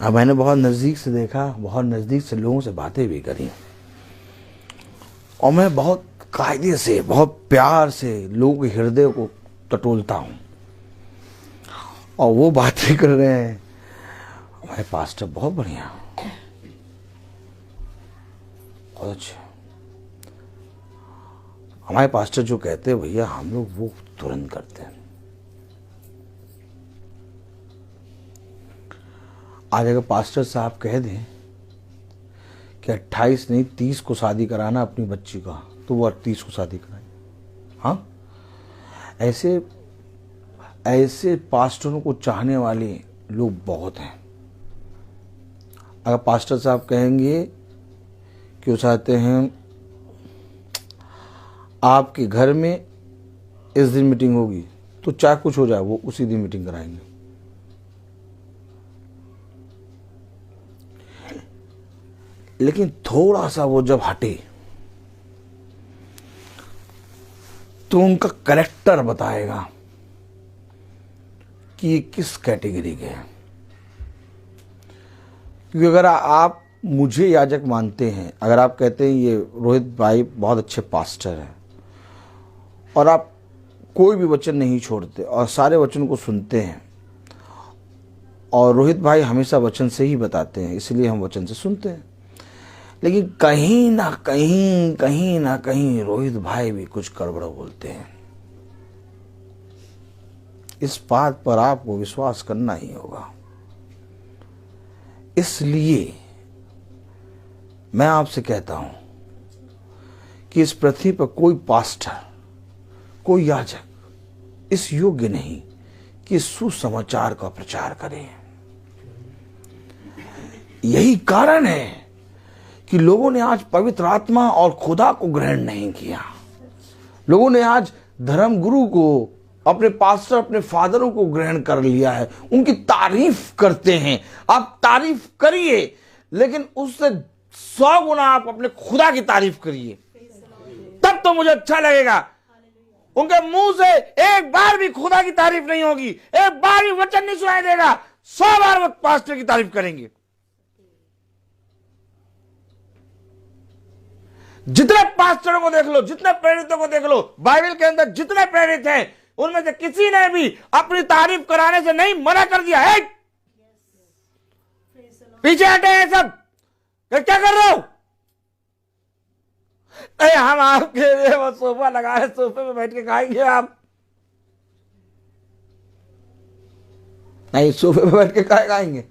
अब मैंने बहुत नज़दीक से देखा, बहुत नज़दीक से लोगों से बातें भी करी, और मैं बहुत कायदे से, बहुत प्यार से लोगों के हृदय को टटोलता हूँ, और वो बातें कर रहे हैं, हमारे पास्टर बहुत बढ़िया, बहुत अच्छे। हमारे पास्टर जो कहते हैं भैया, हम लोग वो तुरंत करते हैं। आज अगर पास्टर साहब कह दें कि 28 नहीं 30 को शादी कराना अपनी बच्ची का, तो वो 38 को शादी कराए। हाँ, ऐसे पास्टरों को चाहने वाले लोग बहुत हैं। अगर पास्टर साहब कहेंगे कि वो चाहते हैं आपके घर में इस दिन मीटिंग होगी, तो चाहे कुछ हो जाए वो उसी दिन मीटिंग कराएंगे। लेकिन थोड़ा सा वो जब हटे तो उनका कैरेक्टर बताएगा कि ये किस कैटेगरी के हैं। क्योंकि अगर आप मुझे याजक मानते हैं, अगर आप कहते हैं ये रोहित भाई बहुत अच्छे पास्टर हैं, और आप कोई भी वचन नहीं छोड़ते और सारे वचन को सुनते हैं, और रोहित भाई हमेशा वचन से ही बताते हैं, इसलिए हम वचन से सुनते हैं, लेकिन कहीं ना कहीं रोहित भाई भी कुछ गड़बड़ बोलते हैं, इस बात पर आपको विश्वास करना ही होगा। इसलिए मैं आपसे कहता हूं कि इस पृथ्वी पर कोई पास्टर, कोई याजक इस योग्य नहीं कि सुसमाचार का प्रचार करे। यही कारण है कि लोगों ने आज पवित्र आत्मा और खुदा को ग्रहण नहीं किया। लोगों ने आज धर्म गुरु को, अपने पास्टर, अपने फादरों को ग्रहण कर लिया है, उनकी तारीफ करते हैं। आप तारीफ करिए, लेकिन उससे 100 गुना आप अपने खुदा की तारीफ करिए, तब तो मुझे अच्छा लगेगा। उनके मुंह से एक बार भी खुदा की तारीफ नहीं होगी, एक बार भी वचन नहीं सुनाई देगा, 100 बार वो पास्टर की तारीफ करेंगे। जितने पास्टरों को देख लो, जितने प्रेरितों को देख लो, बाइबल के अंदर जितने प्रेरित हैं, उनमें से किसी ने भी अपनी तारीफ कराने से नहीं मना कर दिया है। पीछे हटे हैं सब, क्या कर रहे हो? हम आपके लिए वो सोफा लगा है, सोफे पे बैठ के खाएंगे आप। नहीं, सोफे पे बैठ के खाएंगे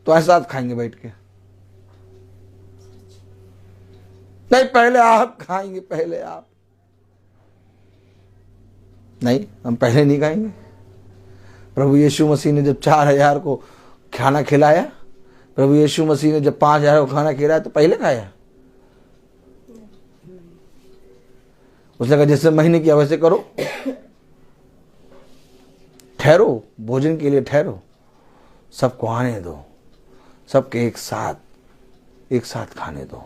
तो ऐसा खाएंगे बैठ के। नहीं, पहले आप खाएंगे, पहले आप। नहीं, हम पहले नहीं खाएंगे। प्रभु यीशु मसीह ने जब 4000 को खाना खिलाया, प्रभु यीशु मसीह ने जब 5000 को खाना खिलाया, तो पहले खाया? उसने कहा जैसे महीने किया वैसे करो, ठहरो, भोजन के लिए ठहरो, सबको आने दो, सबके एक साथ खाने दो।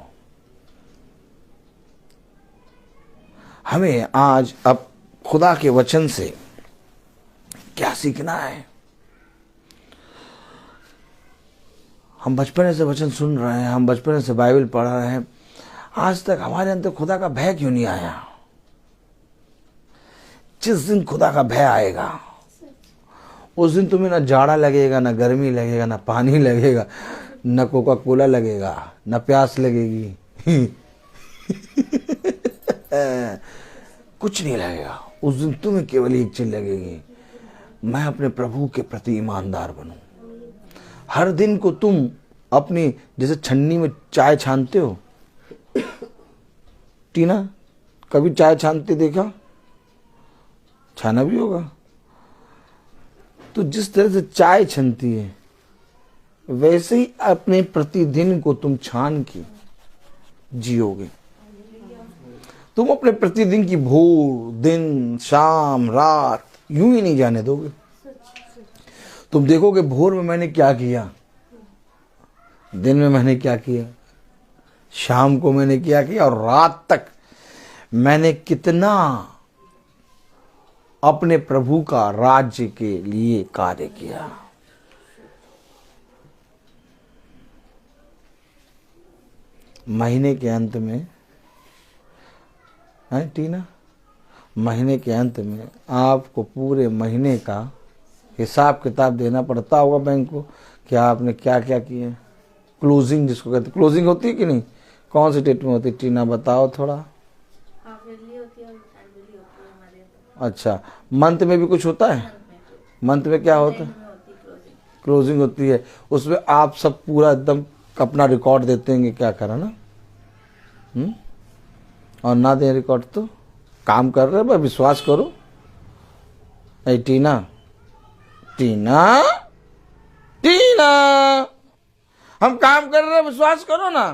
हमें आज अब खुदा के वचन से क्या सीखना है। हम बचपन से वचन सुन रहे हैं, हम बचपन से बाइबल पढ़ रहे हैं, आज तक हमारे अंदर खुदा का भय क्यों नहीं आया। जिस दिन खुदा का भय आएगा उस दिन तुम्हें ना जाड़ा लगेगा, ना गर्मी लगेगा, ना पानी लगेगा, ना कोका कोला लगेगा, ना प्यास लगेगी कुछ नहीं लगेगा। उस दिन तुम्हें केवल एक चीज लगेगी, मैं अपने प्रभु के प्रति ईमानदार बनूं। हर दिन को तुम अपनी, जैसे छन्नी में चाय छानते हो, टीना कभी चाय छानते देखा? छाना भी होगा। तो जिस तरह से चाय छनती है वैसे ही अपने प्रतिदिन को तुम छान के जियोगे। तुम अपने प्रतिदिन की भोर, दिन, शाम, रात यूं ही नहीं जाने दोगे। तुम देखोगे भोर में मैंने क्या किया, दिन में मैंने क्या किया, शाम को मैंने क्या किया, और रात तक मैंने कितना अपने प्रभु का राज्य के लिए कार्य किया। महीने के अंत में है टीना, महीने के अंत में आपको पूरे महीने का हिसाब किताब देना पड़ता होगा बैंक को कि आपने क्या क्या किए। क्लोजिंग जिसको कहते, क्लोजिंग होती है कि नहीं? कौन सी डेट में होती है टीना, बताओ थोड़ा। अच्छा, मंथ में भी कुछ होता है? मंथ में क्या होता है? क्लोजिंग होती है। उसमें आप सब पूरा एकदम अपना रिकॉर्ड देते हैं क्या करा ना, और ना दें रिकॉर्ड तो काम कर रहे हैं। विश्वास करो। नहीं टीना, टीना, टीना, हम काम कर रहे हैं, विश्वास करो ना,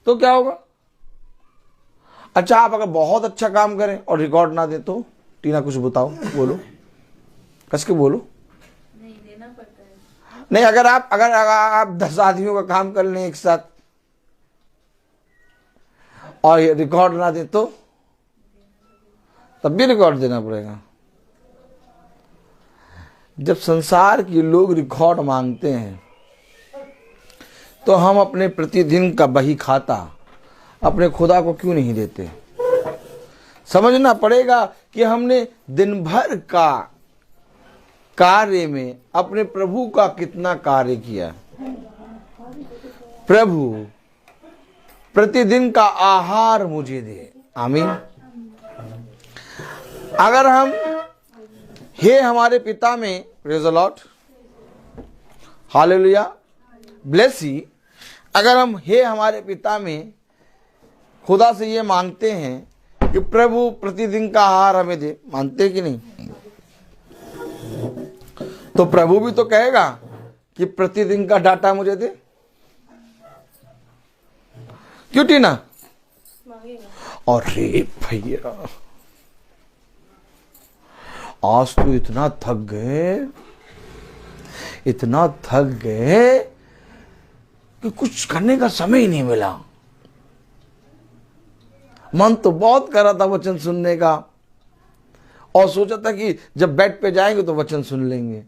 तो क्या होगा? अच्छा, आप अगर बहुत अच्छा काम करें और रिकॉर्ड ना दें तो? टीना कुछ बताओ, बोलो, कस के बोलो। नहीं देना पड़ता है। नहीं, अगर आप 10 आदमियों का काम कर लें एक साथ और रिकॉर्ड ना दें तो? तब भी रिकॉर्ड देना पड़ेगा। जब संसार के लोग रिकॉर्ड मांगते हैं तो हम अपने प्रतिदिन का बही खाता अपने खुदा को क्यों नहीं देते? समझना पड़ेगा कि हमने दिन भर का कार्य में अपने प्रभु का कितना कार्य किया। प्रभु प्रतिदिन का आहार मुझे दे। आमीन। अगर हम हे हमारे पिता में, praise the Lord, hallelujah, bless he, अगर हम हे हमारे पिता में खुदा से ये मांगते हैं कि प्रभु प्रतिदिन का आहार हमें दे, मानते कि नहीं? तो प्रभु भी तो कहेगा कि प्रतिदिन का डाटा मुझे दे। क्यों टीना? और रे भैया, आज तो इतना थक गए कि कुछ करने का समय ही नहीं मिला। मन तो बहुत कर रहा था वचन सुनने का, और सोचा था कि जब बेड पे जाएंगे तो वचन सुन लेंगे,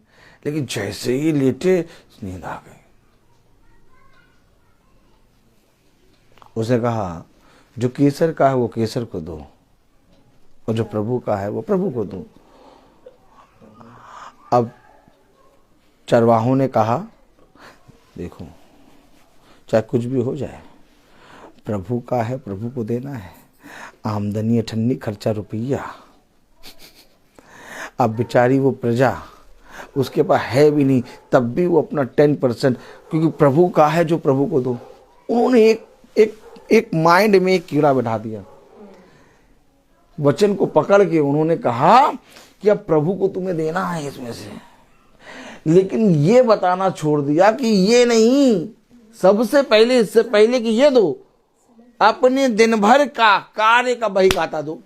लेकिन जैसे ही लेटे नींद आ गई। उसे कहा जो केसर का है वो केसर को दो, और जो प्रभु का है वो प्रभु को दो। अब चरवाहों ने कहा देखो, चाहे कुछ भी हो जाए, प्रभु का है, प्रभु को देना है। आमदनी अठन्नी, खर्चा रुपया। अब बेचारी वो प्रजा, उसके पास है भी नहीं, तब भी वो अपना 10%, क्योंकि प्रभु का है जो प्रभु को दो। उन्होंने एक माइंड में एक कीड़ा बैठा दिया। वचन को पकड़ के उन्होंने कहा कि अब प्रभु को तुम्हें देना है इसमें से, लेकिन ये बताना छोड़ दिया कि ये नहीं, सबसे पहले, इससे पहले कि ये दो, अपने दिन भर का कार्य का बही खाता दो।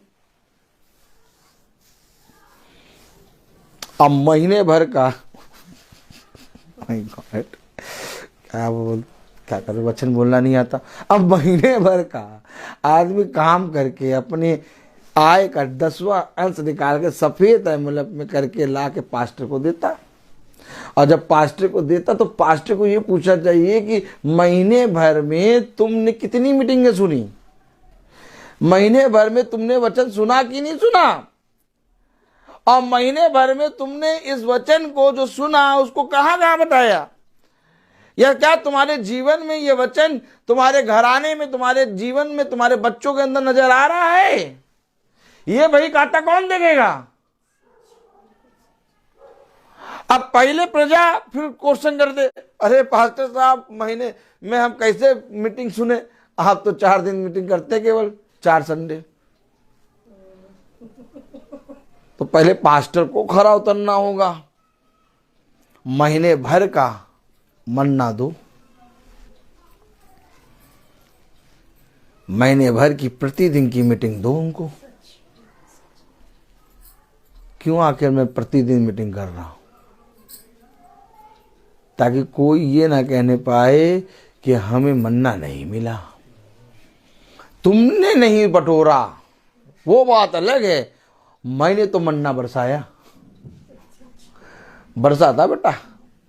अब महीने भर का क्या करो, वचन बोलना नहीं आता। अब महीने भर का आदमी काम करके अपने आय का 10वां अंश निकाल के सफेद एनवलप में करके ला के पास्टर को देता। और जब पास्टर को देता तो पास्टर को ये पूछना चाहिए कि महीने भर में तुमने कितनी मीटिंगें सुनी, महीने भर में तुमने वचन सुना कि नहीं सुना, और महीने भर में तुमने इस वचन को जो सुना उसको कहाँ कहाँ बताया, या क्या तुम्हारे जीवन में ये वचन तुम्हारे घराने में, तुम्हारे जीवन में, तुम्हारे बच्चों के अंदर नजर आ रहा है? ये भाई खाता कौन देखेगा? अब पहले प्रजा फिर क्वेश्चन कर दे, अरे पास्टर साहब महीने में हम कैसे मीटिंग सुने, आप तो 4 दिन मीटिंग करते केवल 4 संडे। तो पहले पास्टर को खरा उतरना होगा, महीने भर का मन्ना दो, महीने भर की प्रतिदिन की मीटिंग दो उनको। क्यों आखिर मैं प्रतिदिन मीटिंग कर रहा हूं? ताकि कोई ये ना कहने पाए कि हमें मन्ना नहीं मिला, तुमने नहीं बटोरा, वो बात अलग है। मैंने तो मन्ना बरसाया, बरसा था बेटा,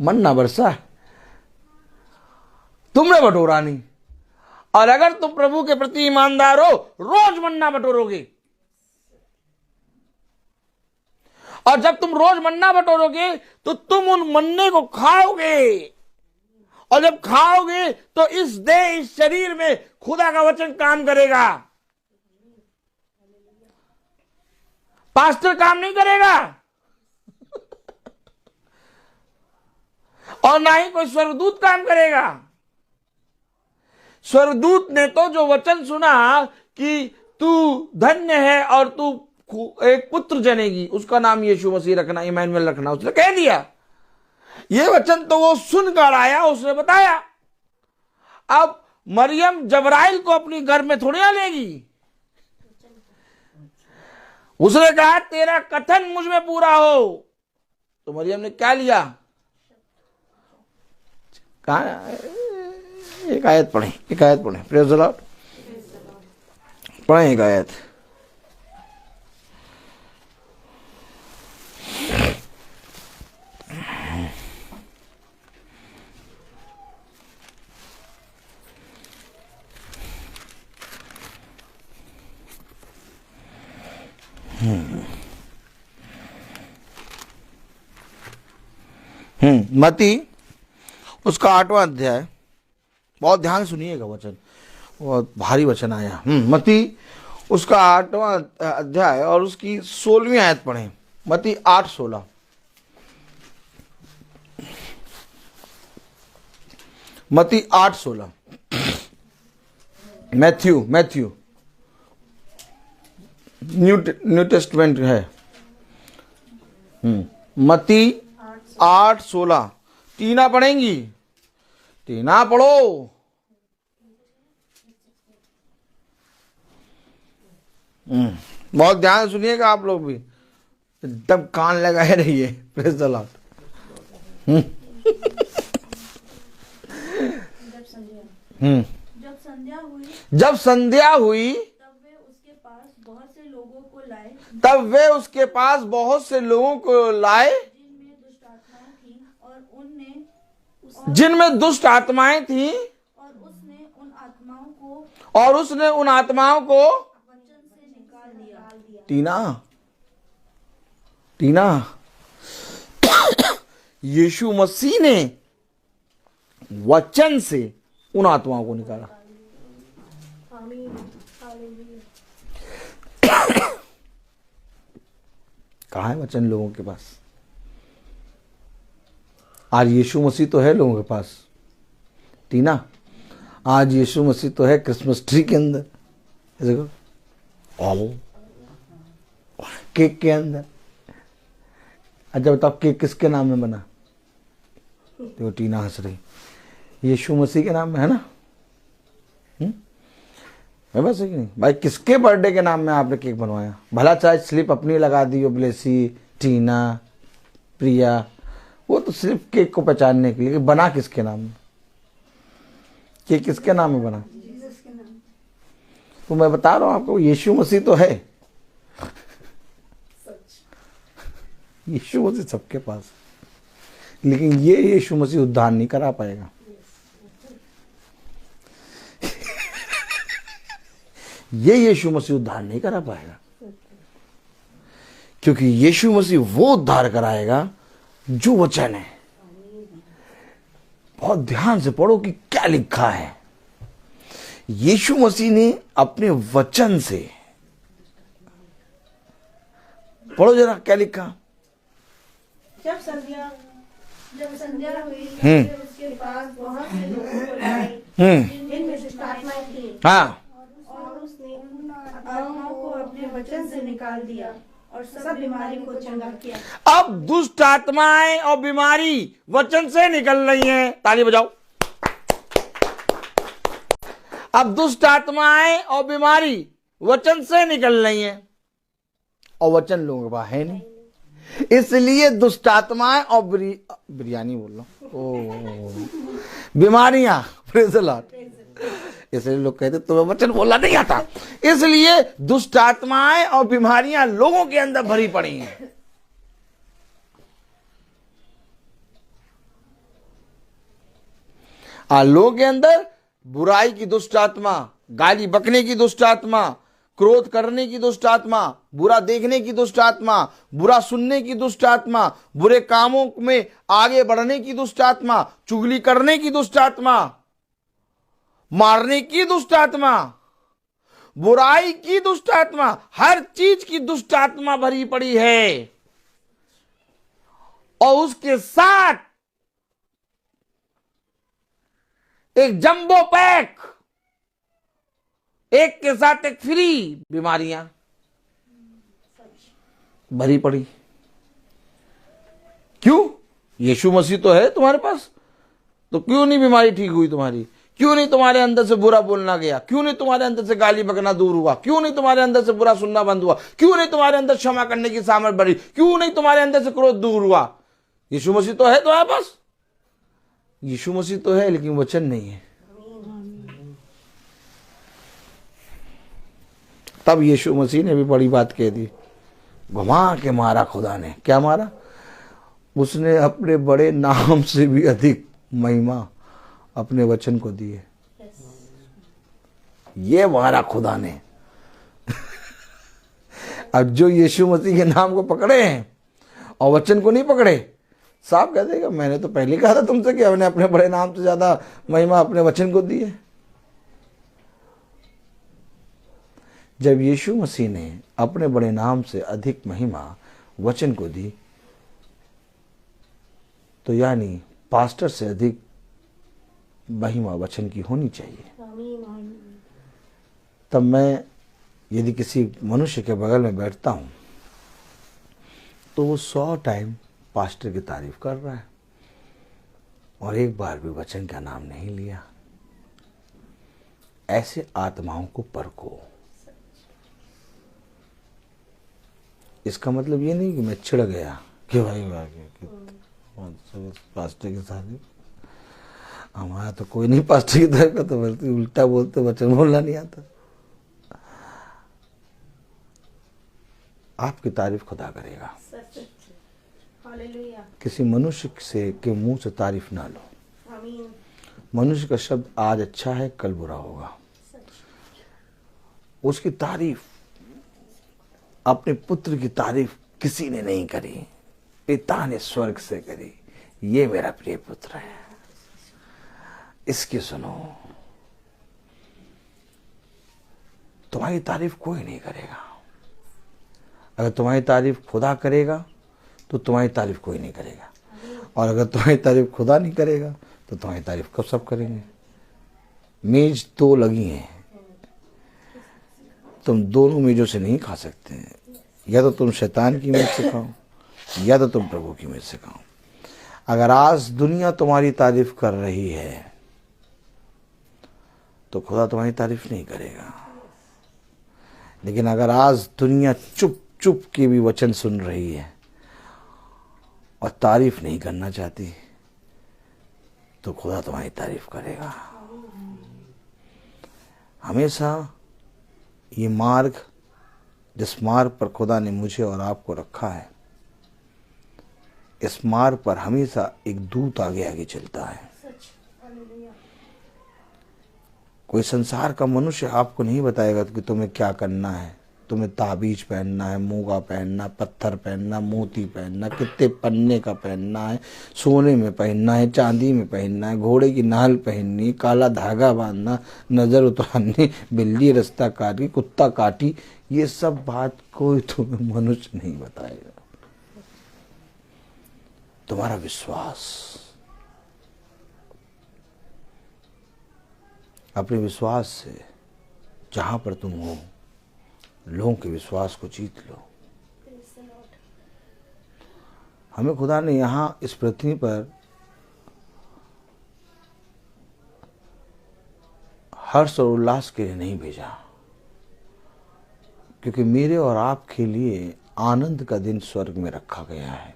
मन्ना बरसा, तुमने बटोरा नहीं। और अगर तुम प्रभु के प्रति ईमानदार हो, रोज मन्ना बटोरोगे। और जब तुम रोज मन्ना बटोरोगे तो तुम उन मन्ने को खाओगे, और जब खाओगे तो इस देह, इस शरीर में खुदा का वचन काम करेगा। पास्टर काम नहीं करेगा और ना ही कोई स्वर्गदूत काम करेगा। स्वर्गदूत ने तो जो वचन सुना कि तू धन्य है और तू एक पुत्र जनेगी, उसका नाम यीशु मसीह रखना, इमैनुएल रखना, उसने कह दिया। ये वचन तो वो सुनकर आया, उसने बताया। अब मरियम जबराइल को अपनी घर में थोड़ी ना लेगी। उसने कहा तेरा कथन मुझ में पूरा हो। तो मरियम ने क्या लिया? कहा एक आयत पढ़े, एक आयत पढ़े, प्रेज़ द लॉर्ड, पढ़े एक आयत। मती उसका 8वां अध्याय, बहुत ध्यान सुनिएगा, वचन बहुत भारी वचन आया। मती उसका 8वां अध्याय और उसकी 16वीं आयत पढ़े। मती 8:16। मती 8:16। मैथ्यू न्यू टेस्टमेंट है। मती 8:16। टीना पढ़ेंगी? टीना पढ़ो। बहुत ध्यान सुनिएगा आप लोग भी, एकदम कान लगाए रहिए। Praise the Lord. जब संध्या हुई तब वे उसके पास बहुत से लोगों को लाए जिनमें दुष्ट आत्माएं थीं, और उसने उन आत्माओं को टीना यीशु मसीह ने वचन से उन आत्माओं को निकाला। कहाँ है वचन लोगों के पास? आज यीशु मसीह तो है लोगों के पास। टीना, आज यीशु मसीह तो है क्रिसमस ट्री के अंदर, देखो, केक के अंदर। अच्छा बताओ, केक किसके नाम में बना? देखो टीना हंस रही। यीशु मसीह के नाम में है ना? है बस कि नहीं भाई? किसके बर्थडे के नाम में आपने केक बनवाया? भला चाहे स्लिप अपनी लगा दी हो, ब्लेसी, टीना, प्रिया, वो तो सिर्फ केक को पहचानने के लिए। बना किसके नाम में? केक किसके नाम में बना? तो मैं बता रहा हूं आपको, यीशु मसीह तो है, यीशु मसीह सबके पास, लेकिन ये यीशु मसीह उद्धार नहीं करा पाएगा। ये यीशु मसीह उद्धार नहीं करा पाएगा, क्योंकि यीशु मसीह वो उद्धार कराएगा जो वचन है। बहुत ध्यान से पढ़ो कि क्या लिखा है। यीशु मसीह ने अपने वचन से, पढ़ो जरा क्या लिखा। जब संध्या हुई हम्म। उसके पास बहुत से लोगों को लाई जिनमें दुष्टात्माएं थीं, हाँ, और उसने आत्माओं को अपने वचन से निकाल दिया और सब बीमारी को चंगा किया। अब दुष्ट आत्माएं और बीमारी वचन से निकल रही हैं। ताली बजाओ। अब दुष्ट आत्माएं और बीमारी वचन से निकल रही हैं, और वचन लोगों के पास है नहीं, इसलिए दुष्ट आत्माएं और बिरयानी बोल रहा हूं, बीमारियां, प्रेज़ द लॉर्ड, इसलिए लोग कहते तुम्हें वचन बोलना नहीं आता। इसलिए दुष्ट आत्माएं और बीमारियां लोगों के अंदर भरी पड़ी हैं। लोगों के अंदर बुराई की दुष्ट आत्मा, गाली बकने की दुष्ट आत्मा, क्रोध करने की दुष्ट आत्मा, बुरा देखने की दुष्ट आत्मा, बुरा सुनने की दुष्ट आत्मा, बुरे कामों में आगे बढ़ने की दुष्ट आत्मा, चुगली करने की दुष्ट आत्मा, मारने की दुष्ट आत्मा, बुराई की दुष्ट आत्मा, हर चीज की दुष्ट आत्मा भरी पड़ी है। और उसके साथ एक जंबो पैक, एक के साथ एक फ्री बीमारियां भरी पड़ी। क्यों? यीशु मसीह तो है तुम्हारे पास, तो क्यों नहीं बीमारी ठीक हुई तुम्हारी? क्यों नहीं तुम्हारे अंदर से बुरा बोलना गया? क्यों नहीं तुम्हारे अंदर से गाली बकना दूर हुआ? क्यों नहीं तुम्हारे अंदर से बुरा सुनना बंद हुआ? क्यों नहीं तुम्हारे अंदर क्षमा करने की सामर्थ्य बढ़ी? क्यों नहीं तुम्हारे अंदर से क्रोध दूर हुआ? यीशु मसीह तो है तुम्हारे पास, यीशु मसीह तो है, लेकिन वचन नहीं है। तब यीशु मसीह ने भी बड़ी बात कह दी, घुमा के मारा खुदा ने। क्या मारा? उसने अपने बड़े नाम से भी अधिक महिमा अपने वचन को दी है। ये मारा खुदा ने। अब जो यीशु मसीह के नाम को पकड़े हैं और वचन को नहीं पकड़े, साफ कह देगा मैंने तो पहले कहा था तुमसे कि हमने अपने बड़े नाम से ज्यादा महिमा अपने वचन को दी है। जब यीशु मसीह ने अपने बड़े नाम से अधिक महिमा वचन को दी, तो यानी पास्टर से अधिक महिमा वचन की होनी चाहिए। तब मैं यदि किसी मनुष्य के बगल में बैठता हूं तो वो 100 टाइम पास्टर की तारीफ कर रहा है और एक बार भी वचन का नाम नहीं लिया। ऐसे आत्माओं को परखो। इसका मतलब ये नहीं कि मैं चिढ़ गया कि भाई पास्टर की तारीफ, हमारा तो कोई नहीं पास्टर की तारीफ करता, बल्कि उल्टा बोलते, वचन बोलना नहीं आता। आपकी तारीफ खुदा करेगा। किसी मनुष्य से के मुंह से तारीफ ना लो। मनुष्य का शब्द आज अच्छा है, कल बुरा होगा। उसकी तारीफ, अपने पुत्र की तारीफ किसी ने नहीं करी, पिता ने स्वर्ग से करी। ये मेरा प्रिय पुत्र है, इसकी सुनो। तुम्हारी तारीफ कोई नहीं करेगा। अगर तुम्हारी तारीफ खुदा करेगा तो तुम्हारी तारीफ कोई नहीं करेगा, और अगर तुम्हारी तारीफ खुदा नहीं करेगा तो तुम्हारी तारीफ कब सब करेंगे? मेज 2 लगी हैं, तुम दोनों मेजों से नहीं खा सकते। या तो तुम शैतान की मेज से खाओ, या तो तुम प्रभु की मेज से खाओ। अगर आज दुनिया तुम्हारी तारीफ कर रही है तो खुदा तुम्हारी तारीफ नहीं करेगा। लेकिन अगर आज दुनिया चुप चुप के भी वचन सुन रही है और तारीफ नहीं करना चाहती, तो खुदा तुम्हारी तारीफ करेगा। हमेशा ये मार्ग, जिस मार्ग पर खुदा ने मुझे और आपको रखा है, इस मार्ग पर हमेशा एक दूत आगे आगे चलता है। कोई संसार का मनुष्य आपको नहीं बताएगा कि तुम्हें क्या करना है। तुम्हें ताबीज पहनना है, मूंगा पहनना, पत्थर पहनना, मोती पहनना, कितने पन्ने का पहनना है, सोने में पहनना है, चांदी में पहनना है, घोड़े की नाल पहननी, काला धागा बांधना, नजर उतारनी, बिल्ली रास्ता काटी, कुत्ता काटी, ये सब बात कोई तुम्हें मनुष्य नहीं बताएगा। तुम्हारा विश्वास, अपने विश्वास से जहां पर तुम हो लोगों के विश्वास को जीत लो। हमें खुदा ने यहां इस पृथ्वी पर हर्ष और उल्लास के लिए नहीं भेजा, क्योंकि मेरे और आपके लिए आनंद का दिन स्वर्ग में रखा गया है।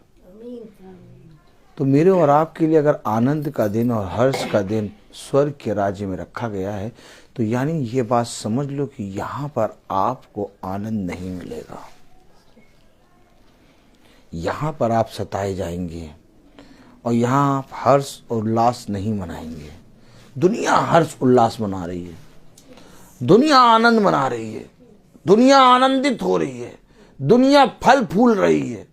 तो मेरे और आपके लिए अगर आनंद का दिन और हर्ष का दिन स्वर्ग के राज्य में रखा गया है, तो यानी ये बात समझ लो कि यहां पर आपको आनंद नहीं मिलेगा। यहां पर आप सताए जाएंगे और यहां आप हर्ष और उल्लास नहीं मनाएंगे। दुनिया हर्ष उल्लास मना रही है, दुनिया आनंद मना रही है, दुनिया आनंदित हो रही है, दुनिया फल फूल रही है,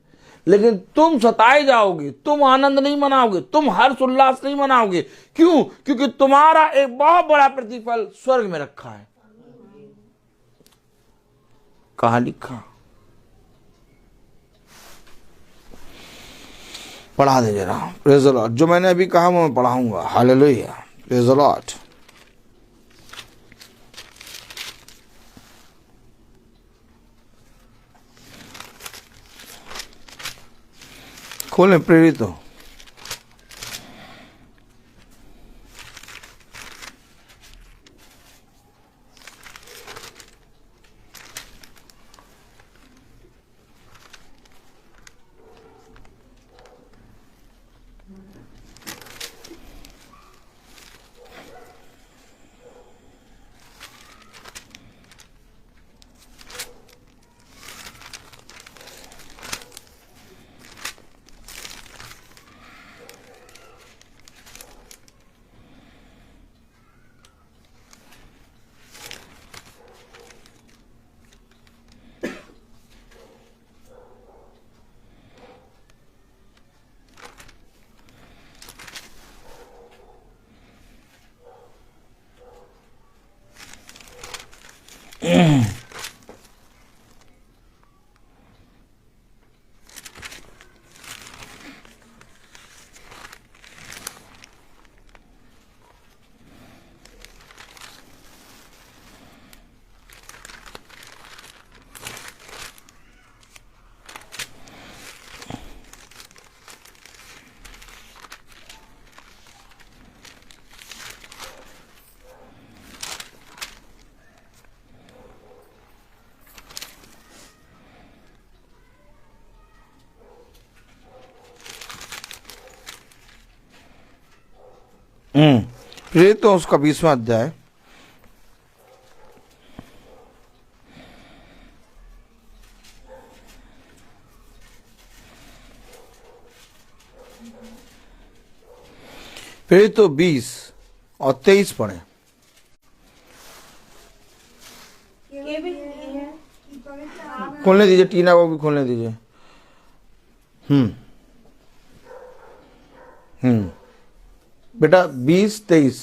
लेकिन तुम सताए जाओगे, तुम आनंद नहीं मनाओगे, तुम हर्ष उल्लास नहीं मनाओगे। क्यों? क्योंकि तुम्हारा एक बहुत बड़ा प्रतिफल स्वर्ग में रखा है। कहां लिखा? पढ़ा दे जरा। Praise the Lord. जो मैंने अभी कहा वो मैं पढ़ाऊंगा। हालेलुया। Praise the Lord. खोलें प्रेरित हो। प्रेरित तो उसका 20वां अध्याय। प्रेरित तो 20 और 23 पढ़े। खोलने दीजिए, टीना को भी खोलने दीजिए। बेटा 20-23।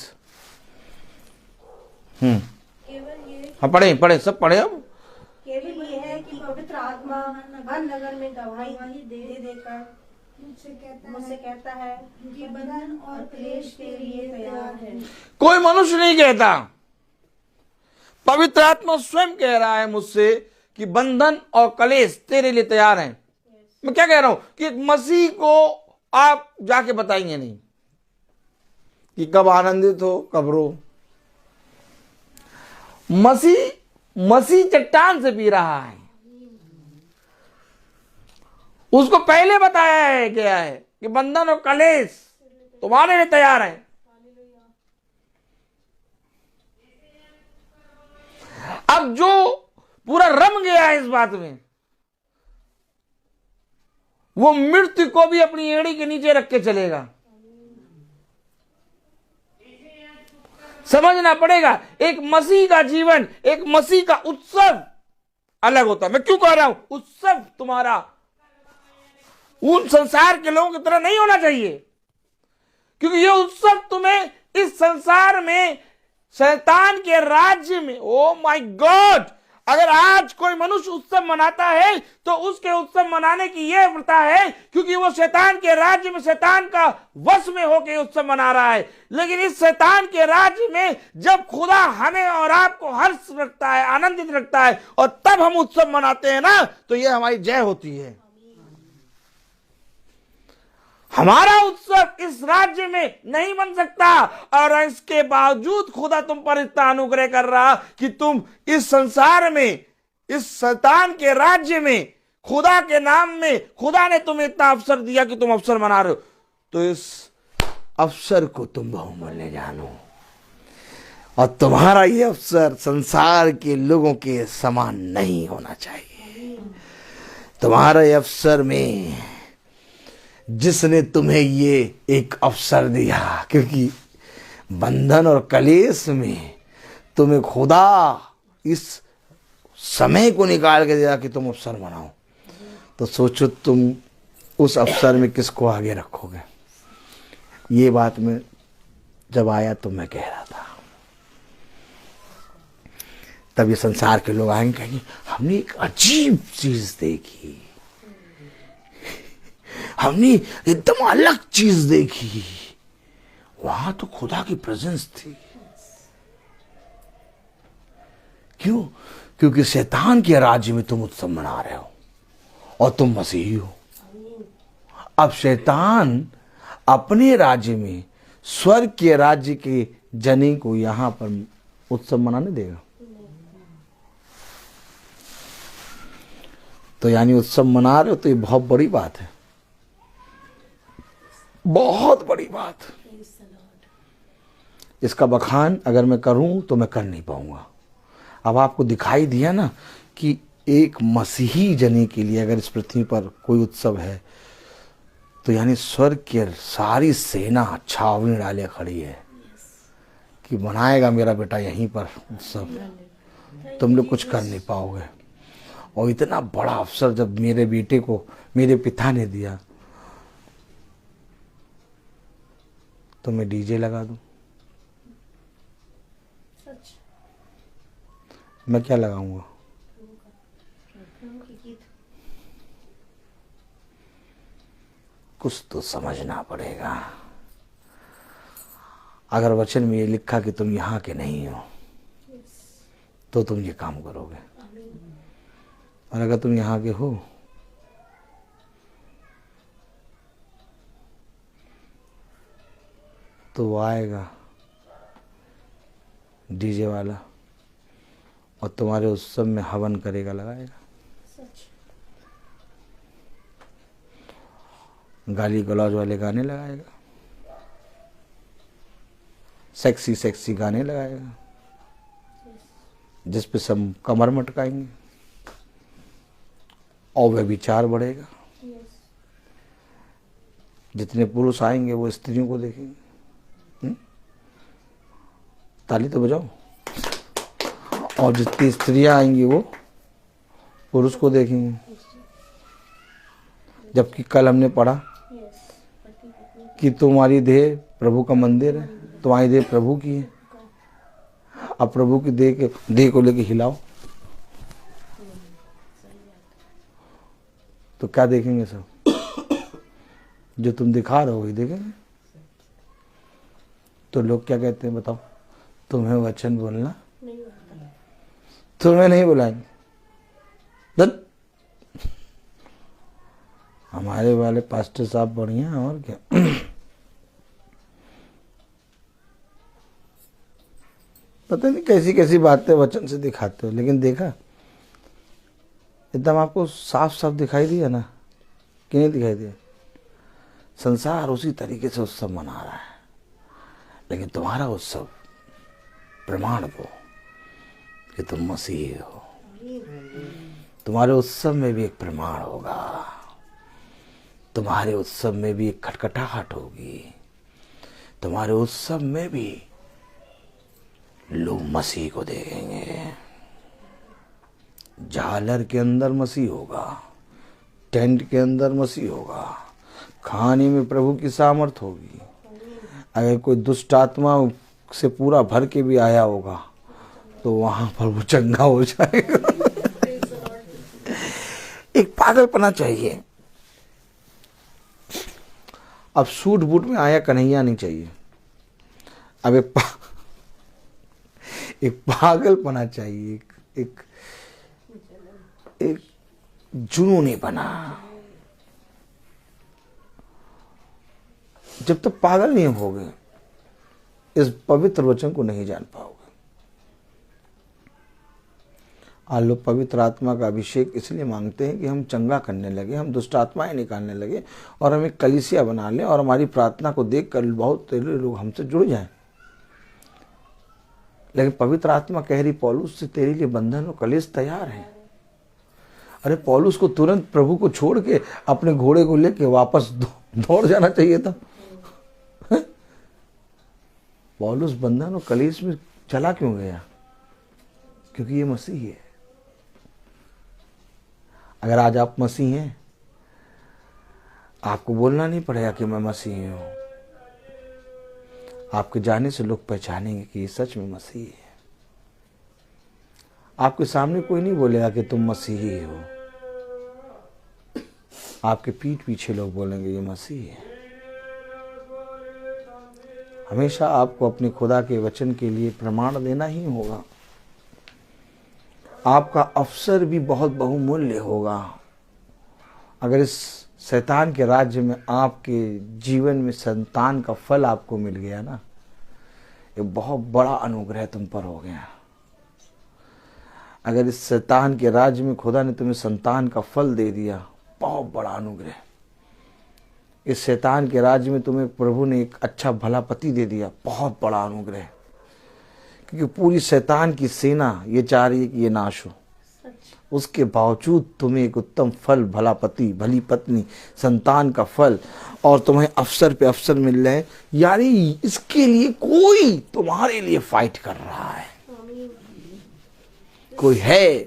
हाँ पढ़े सब पढ़े। अब केवल ये है कि पवित्र आत्मा हर नगर में गवाही दे देकर मुझसे कहता है कि बंधन और क्लेश के लिए तैयार है। कोई मनुष्य नहीं कहता, पवित्र आत्मा स्वयं कह रहा है मुझसे कि बंधन और कलेश तेरे लिए तैयार हैं। मैं क्या कह रहा हूं कि मसीह को आप जाके बताएंगे नहीं कि कब आनंदित हो कब रो। मसीह चट्टान से पी रहा है, उसको पहले बताया है क्या है कि बंधन और कलेश तुम्हारे लिए तैयार है। अब जो पूरा रम गया है इस बात में, वो मृत्यु को भी अपनी एड़ी के नीचे रख के चलेगा। समझना पड़ेगा, एक मसीह का जीवन, एक मसीह का उत्सव अलग होता है। मैं क्यों कह रहा हूं उत्सव तुम्हारा उन संसार के लोगों की तरह नहीं होना चाहिए, क्योंकि ये उत्सव तुम्हें इस संसार में शैतान के राज्य में, ओ माय गॉड, अगर आज कोई मनुष्य उत्सव मनाता है तो उसके उत्सव मनाने की यह प्रथा है क्योंकि वो शैतान के राज्य में शैतान का वश में होकर उत्सव मना रहा है। लेकिन इस शैतान के राज्य में जब खुदा हमें और आपको हर्ष रखता है, आनंदित रखता है, और तब हम उत्सव मनाते हैं ना, तो यह हमारी जय होती है। हमारा उत्सव इस राज्य में नहीं बन सकता, और इसके बावजूद खुदा तुम पर इतना अनुग्रह कर रहा कि तुम इस संसार में, इस शैतान के राज्य में, खुदा के नाम में खुदा ने तुम्हें इतना अवसर दिया कि तुम अवसर मना रहे हो। तो इस अवसर को तुम बहुमूल्य जानो, और तुम्हारा ये अवसर संसार के लोगों के समान नहीं होना चाहिए। तुम्हारा ये अवसर में जिसने तुम्हें ये एक अवसर दिया, क्योंकि बंधन और कलेश में तुम्हें खुदा इस समय को निकाल के दिया कि तुम अवसर मनाओ, तो सोचो तुम उस अवसर में किसको आगे रखोगे। ये बात मैं जब आया तो मैं कह रहा था, तब ये संसार के लोग आएंगे कहेंगे हमने एक अजीब चीज देखी, हमने एकदम अलग चीज देखी, वहां तो खुदा की प्रेजेंस थी। क्यों? क्योंकि शैतान के राज्य में तुम उत्सव मना रहे हो और तुम मसीही हो। अब शैतान अपने राज्य में स्वर्ग के राज्य के जने को यहां पर उत्सव मनाने देगा। तो यानी उत्सव मना रहे हो तो ये बहुत बड़ी बात है, बहुत बड़ी बात। इसका बखान अगर मैं करूं तो मैं कर नहीं पाऊंगा। अब आपको दिखाई दिया ना कि एक मसीही जने के लिए अगर इस पृथ्वी पर कोई उत्सव है तो यानी स्वर्ग की सारी सेना छावनी डाले खड़ी है कि मनाएगा मेरा बेटा यहीं पर उत्सव, तुम लोग कुछ कर नहीं पाओगे। और इतना बड़ा अवसर जब मेरे बेटे को मेरे पिता ने दिया तो मैं डीजे लगा दूं? मैं क्या लगाऊंगा? कुछ तो समझना पड़ेगा। अगर वचन में ये लिखा कि तुम यहाँ के नहीं हो तो तुम ये काम करोगे, और अगर तुम यहाँ के हो तो वो आएगा डीजे वाला और तुम्हारे उत्सव में हवन करेगा, लगाएगा, गाली गलौज वाले गाने लगाएगा, सेक्सी सेक्सी गाने लगाएगा जिस पे सब कमर मटकाएंगे, और वह विचार बढ़ेगा। जितने पुरुष आएंगे वो स्त्रियों को देखेंगे। ताली तो बजाओ। और जितनी स्त्रियां आएंगी वो पुरुष को देखेंगे। जबकि कल हमने पढ़ा कि तुम्हारी देह प्रभु का मंदिर है, तुम्हारी देह प्रभु की है। अब प्रभु की देह को लेके हिलाओ तो क्या देखेंगे सब? जो तुम दिखा रहे हो वही देखेंगे। तो लोग क्या कहते हैं बताओ? तुम्हें वचन बोलना तुम्हें नहीं बुलाएंगे। हमारे वाले पास्टर साहब बढ़िया हैं, और क्या। पता नहीं कैसी कैसी बातें वचन से दिखाते हो, लेकिन देखा एकदम आपको साफ साफ दिखाई दिया ना कि नहीं दिखाई दिया? संसार उसी तरीके से उत्सव मना रहा है, लेकिन तुम्हारा उत्सव प्रमाण दो कि तुम मसीह हो। तुम्हारे उत्सव में भी एक प्रमाण होगा तुम्हारे उत्सव में भी एक खटखटाहट होगी, तुम्हारे उत्सव में भी लोग मसीह को देखेंगे। झालर के अंदर मसीह होगा, टेंट के अंदर मसीह होगा, खाने में प्रभु की सामर्थ होगी। अगर कोई दुष्ट आत्मा से पूरा भर के भी आया होगा तो वहां पर वो चंगा हो जाएगा। एक पागलपना चाहिए। अब सूट बूट में आया कन्हैया नहीं चाहिए। अब एक पागलपना चाहिए, एक जुनूनी बना। जब तक पागल नहीं होगे इस पवित्र वचन को नहीं जान पाओगे। आज लोग पवित्र आत्मा का अभिषेक इसलिए मांगते हैं कि हम चंगा करने लगे, हम दुष्ट आत्माएं निकालने लगे और हम एक कलीसिया बना लें और हमारी प्रार्थना को देखकर बहुत लोग हमसे जुड़ जाएं। लेकिन पवित्र आत्मा कह रही पौलुस से तेरे लिए बंधन और कलेश तैयार है। अरे पौलुस को तुरंत प्रभु को छोड़ के अपने घोड़े को लेके वापस दौड़ जाना चाहिए था। पौलुस बंधन और कलेश में चला क्यों गया? क्योंकि ये मसीह है। अगर आज आप मसीह हैं, आपको बोलना नहीं पड़ेगा कि मैं मसीह हूं। आपके जाने से लोग पहचानेंगे कि ये सच में मसीह है। आपके सामने कोई नहीं बोलेगा कि तुम मसीही हो, आपके पीठ पीछे लोग बोलेंगे ये मसीह है। हमेशा आपको अपने खुदा के वचन के लिए प्रमाण देना ही होगा। आपका अवसर भी बहुत बहुमूल्य होगा। अगर इस शैतान के राज्य में आपके जीवन में संतान का फल आपको मिल गया ना, ये बहुत बड़ा अनुग्रह तुम पर हो गया। अगर इस शैतान के राज्य में खुदा ने तुम्हें संतान का फल दे दिया, बहुत बड़ा अनुग्रह। इस शैतान के राज्य में तुम्हें प्रभु ने एक अच्छा भला पति दे दिया, बहुत बड़ा अनुग्रह। क्योंकि पूरी शैतान की सेना ये चाह रही है कि ये नाश हो, उसके बावजूद तुम्हें एक उत्तम फल, भला पति, भली पत्नी, संतान का फल और तुम्हें अवसर पे अवसर मिल रहे हैं। यानी इसके लिए कोई तुम्हारे लिए फाइट कर रहा है। कोई है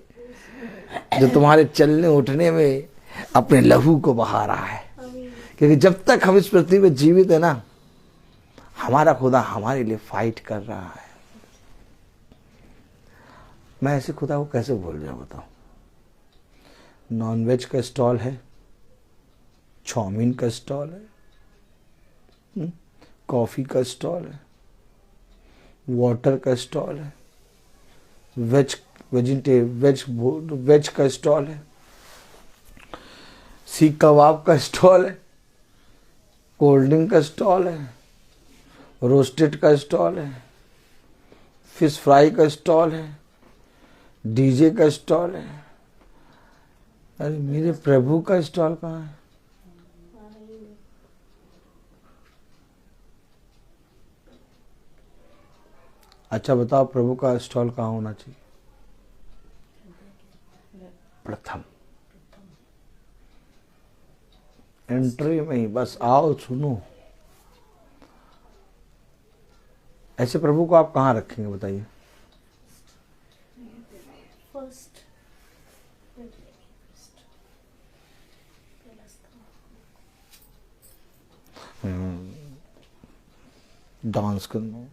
जो तुम्हारे चलने उठने में अपने लहू को बहा रहा है। क्योंकि जब तक हम इस पृथ्वी पे जीवित है ना, हमारा खुदा हमारे लिए फाइट कर रहा है। मैं ऐसे खुदा को कैसे भूल जाऊं बताओ? नॉनवेज का स्टॉल है, चाउमीन का स्टॉल है, कॉफी का स्टॉल है, वाटर का स्टॉल है, वेज का स्टॉल है, सीख कबाब का स्टॉल है, कोल्ड ड्रिंक का स्टॉल है, रोस्टेड का स्टॉल है, फिश फ्राई का स्टॉल है, डीजे का स्टॉल है। अरे मेरे प्रभु का स्टॉल कहाँ है? अच्छा बताओ, प्रभु का स्टॉल कहाँ होना चाहिए? प्रथम एंट्री में ही, बस आओ सुनो। ऐसे प्रभु को आप कहाँ रखेंगे बताइए? डांस करना,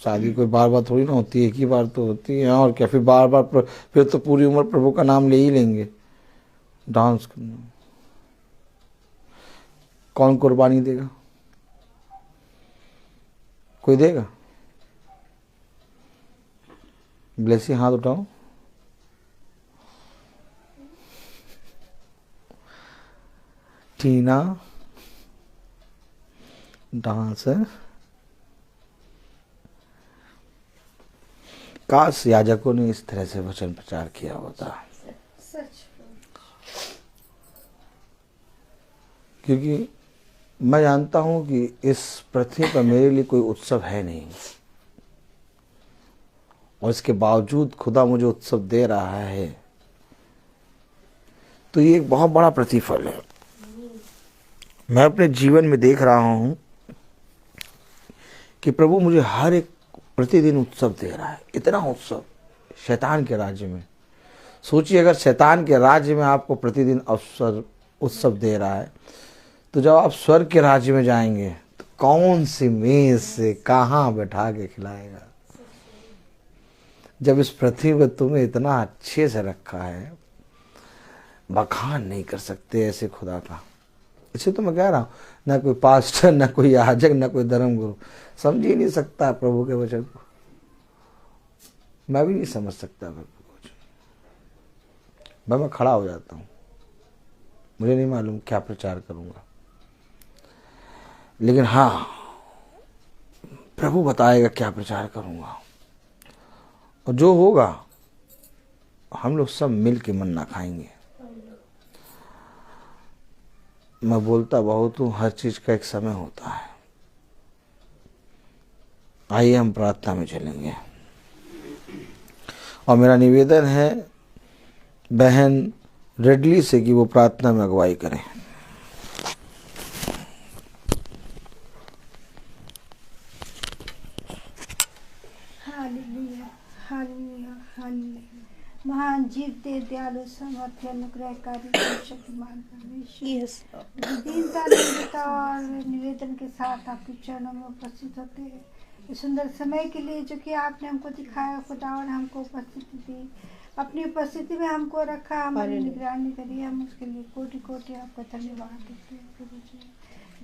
शादी कोई बार बार थोड़ी ना होती है, एक ही बार तो होती है। और क्या फिर बार बार फिर तो पूरी उम्र प्रभु का नाम ले ही लेंगे। डांस करना, कौन कुर्बानी देगा? कोई देगा? ब्लेसी हाथ उठाओ। टीना डांस है। काश याजकों ने इस तरह से वचन प्रचार किया होता। क्योंकि मैं जानता हूं कि इस पृथ्वी पर मेरे लिए कोई उत्सव है नहीं, और इसके बावजूद खुदा मुझे उत्सव दे रहा है। तो ये एक बहुत बड़ा प्रतिफल है। मैं अपने जीवन में देख रहा हूं कि प्रभु मुझे हर एक प्रतिदिन उत्सव दे रहा है। इतना उत्सव शैतान के राज्य में। सोचिए अगर शैतान के राज्य में आपको प्रतिदिन अवसर उत्सव दे रहा है, तो जब आप स्वर्ग के राज्य में जाएंगे तो कौन सी मेज से कहाँ बैठा के खिलाएगा। जब इस पृथ्वी पर तुम्हें इतना अच्छे से रखा है, बखान नहीं कर सकते ऐसे खुदा का। इसे तो मैं कह रहा हूँ, ना कोई पास्टर, ना कोई याजक, ना कोई धर्म गुरु समझ ही नहीं सकता प्रभु के वचन को। मैं भी नहीं समझ सकता प्रभु के वचन। मैं खड़ा हो जाता हूँ, मुझे नहीं मालूम क्या प्रचार करूंगा, लेकिन हाँ प्रभु बताएगा क्या प्रचार करूंगा। और जो होगा हम लोग सब मिल के मन्ना खाएंगे। मैं बोलता बहुत हूँ, हर चीज का एक समय होता है। आइए हम प्रार्थना में चलेंगे। और मेरा निवेदन है बहन रेडली से कि वो प्रार्थना में अगुवाई करें। Hallelujah, hallelujah, hallelujah. महान जीवते दयालु समर्थ्य अनुग्रहकारी शक्तिमान परमेश्वर, यस दीनता निर्भरता और निवेदन के साथ आपके चरणों में उपस्थित होते हैं। इस सुंदर समय के लिए जो कि आपने हमको दिखाया खुदावन, हमको उपस्थिति दी, अपनी उपस्थिति में हमको रखा, हमारी निगरानी करी, हम उसके लिए कोटि कोटि आपका धन्यवाद देते हैं प्रभु जी।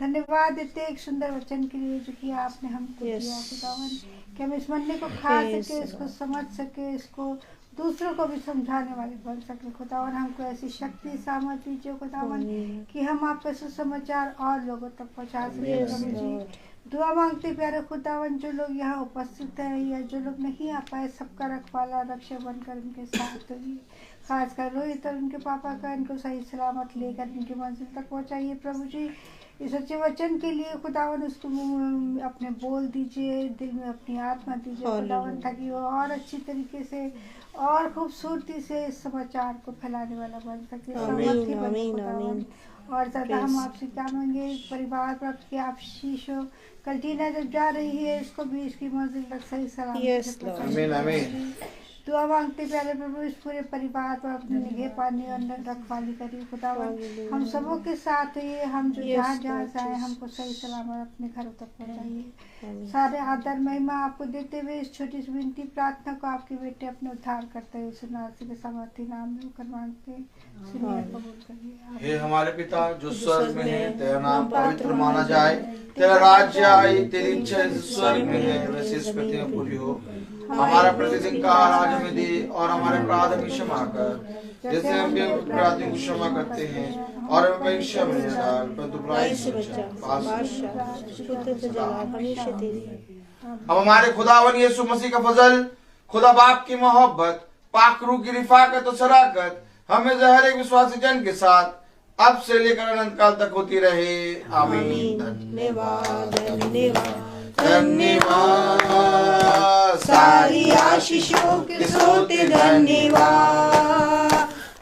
धन्यवाद देते हैं एक सुंदर वचन के लिए जो कि आपने हमको दिया खुदावन, कि हम इस मन्ने को खा सके, इसको समझ सके, इसको दूसरों को भी समझाने वाले बन सके खुदावन। हमको ऐसी शक्ति सामर्थ्य दीजिए खुदावन कि हम आपका सुसमाचार और लोगों तक पहुंचा सके प्रभु जी। दुआ मांगते प्यारे खुदावन, जो लोग यहाँ उपस्थित हैं या जो लोग नहीं आ पाए, सबका रखवाला रक्षा बनकर उनके साथ होइए। खासकर रोहित और उनके पापा का इनको सही सलामत लेकर इनकी मंजिल तक पहुँचाइए प्रभु जी। इस सच्चे वचन के लिए खुदावन उसको अपने बोल दीजिए, दिल में अपनी आत्मा दीजिए खुदावन, ताकि वो और अच्छी तरीके से और खूबसूरती से इस समाचार को फैलाने वाला बन सके, सामर्थ्य बने खुदावन। और ज़्यादा हम आपसे क्या मांगे, परिवार पर आपकी आशीष हो। कल टीना जब जा रही है, इसको भी इसकी मंजिल तक सही सलामत दुआ मांगते प्यारे प्रभु, इस पूरे परिवार पर अपनी निगाह पानी और रखवाली करिए खुदावन। हम सबों के साथ ये हम जो जहाँ जहाँ जाए, हमको सही सलामत अपने घरों तक पहुँचाइए। सारे आदर महिमा आपको देते हुए इस छोटी सी विनती प्रार्थना को आपके बेटे अपने उद्धार करते हुए सुनासी के सामर्थ्य नाम में होकर मांगते, सुनिए कबूल करिए। हे हमारे पिता जो स्वर्ग में है, तेरा नाम पवित्र माना जाए, तेरा राज्य आए, तेरी इच्छा स्वर्ग में है वैसे इस पृथ्वी में पूरी हो। हमारा प्रतिदिन का आहार आज हमें दे, और हमारे अपराध हमें क्षमा कर जैसे हम भी अपराधियों को क्षमा करते हैं, और हमें परीक्षा में न डाल परंतु बुराई से बचा। अब हमारे खुदावन यीशु मसीह का फजल, खुदा बाप की मोहब्बत, पाक रूह की रिफाकत और शराकत हमें हर एक विश्वासी जन के साथ अब से लेकर अनंत काल तक होती रहे। आमीन। धन्यवाद धन्यवाद धन्यवाद सारी आशीषों के सोते धन्यवाद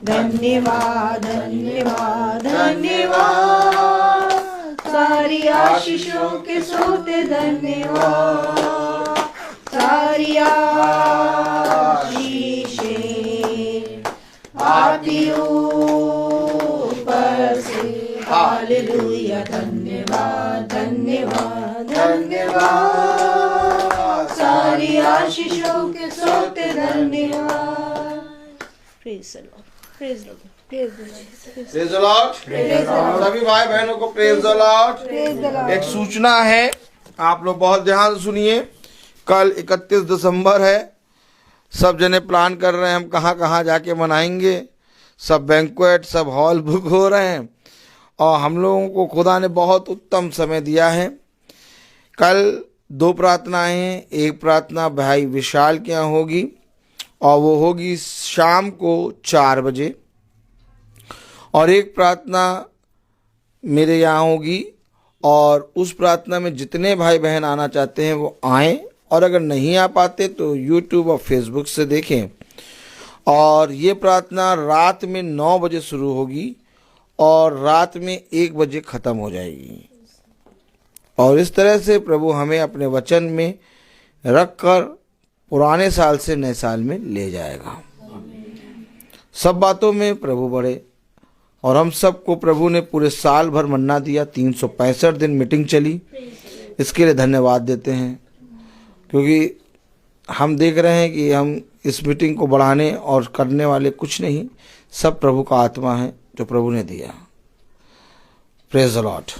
धन्यवाद धन्यवाद धन्यवाद सारी आशीषों के सोते धन्यवाद सारी आशीषें आती ऊपर से। हालेलुया धन्यवाद धन्यवाद धन्यवाद सारी आशीषों के सोते धन्यवाद। Praise the Lord, praise the Lord, praise the Lord, praise the Lord. सभी भाई बहनों को प्रेज़ द लॉर्ड। एक सूचना है, आप लोग बहुत ध्यान से सुनिए। कल 31 दिसंबर है, सब जने प्लान कर रहे हैं हम कहाँ कहाँ जाके मनाएंगे। सब बैंक्वेट, सब हॉल बुक हो रहे हैं, और हम लोगों को खुदा ने बहुत उत्तम समय दिया है। कल 2 प्रार्थनाएं हैं। एक प्रार्थना भाई विशाल के यहाँ होगी, और वो होगी शाम को 4 बजे, और एक प्रार्थना मेरे यहाँ होगी। और उस प्रार्थना में जितने भाई बहन आना चाहते हैं वो आएँ, और अगर नहीं आ पाते तो यूट्यूब और फेसबुक से देखें। और ये प्रार्थना रात में 9 बजे शुरू होगी और रात में 1 बजे ख़त्म हो जाएगी। और इस तरह से प्रभु हमें अपने वचन में रखकर पुराने साल से नए साल में ले जाएगा। सब बातों में प्रभु बढ़े। और हम सबको प्रभु ने पूरे साल भर मन्ना दिया, 365 दिन मीटिंग चली, इसके लिए धन्यवाद देते हैं, क्योंकि हम देख रहे हैं कि हम इस मीटिंग को बढ़ाने और करने वाले कुछ नहीं, सब प्रभु का आत्मा है जो प्रभु ने दिया। Praise the Lord.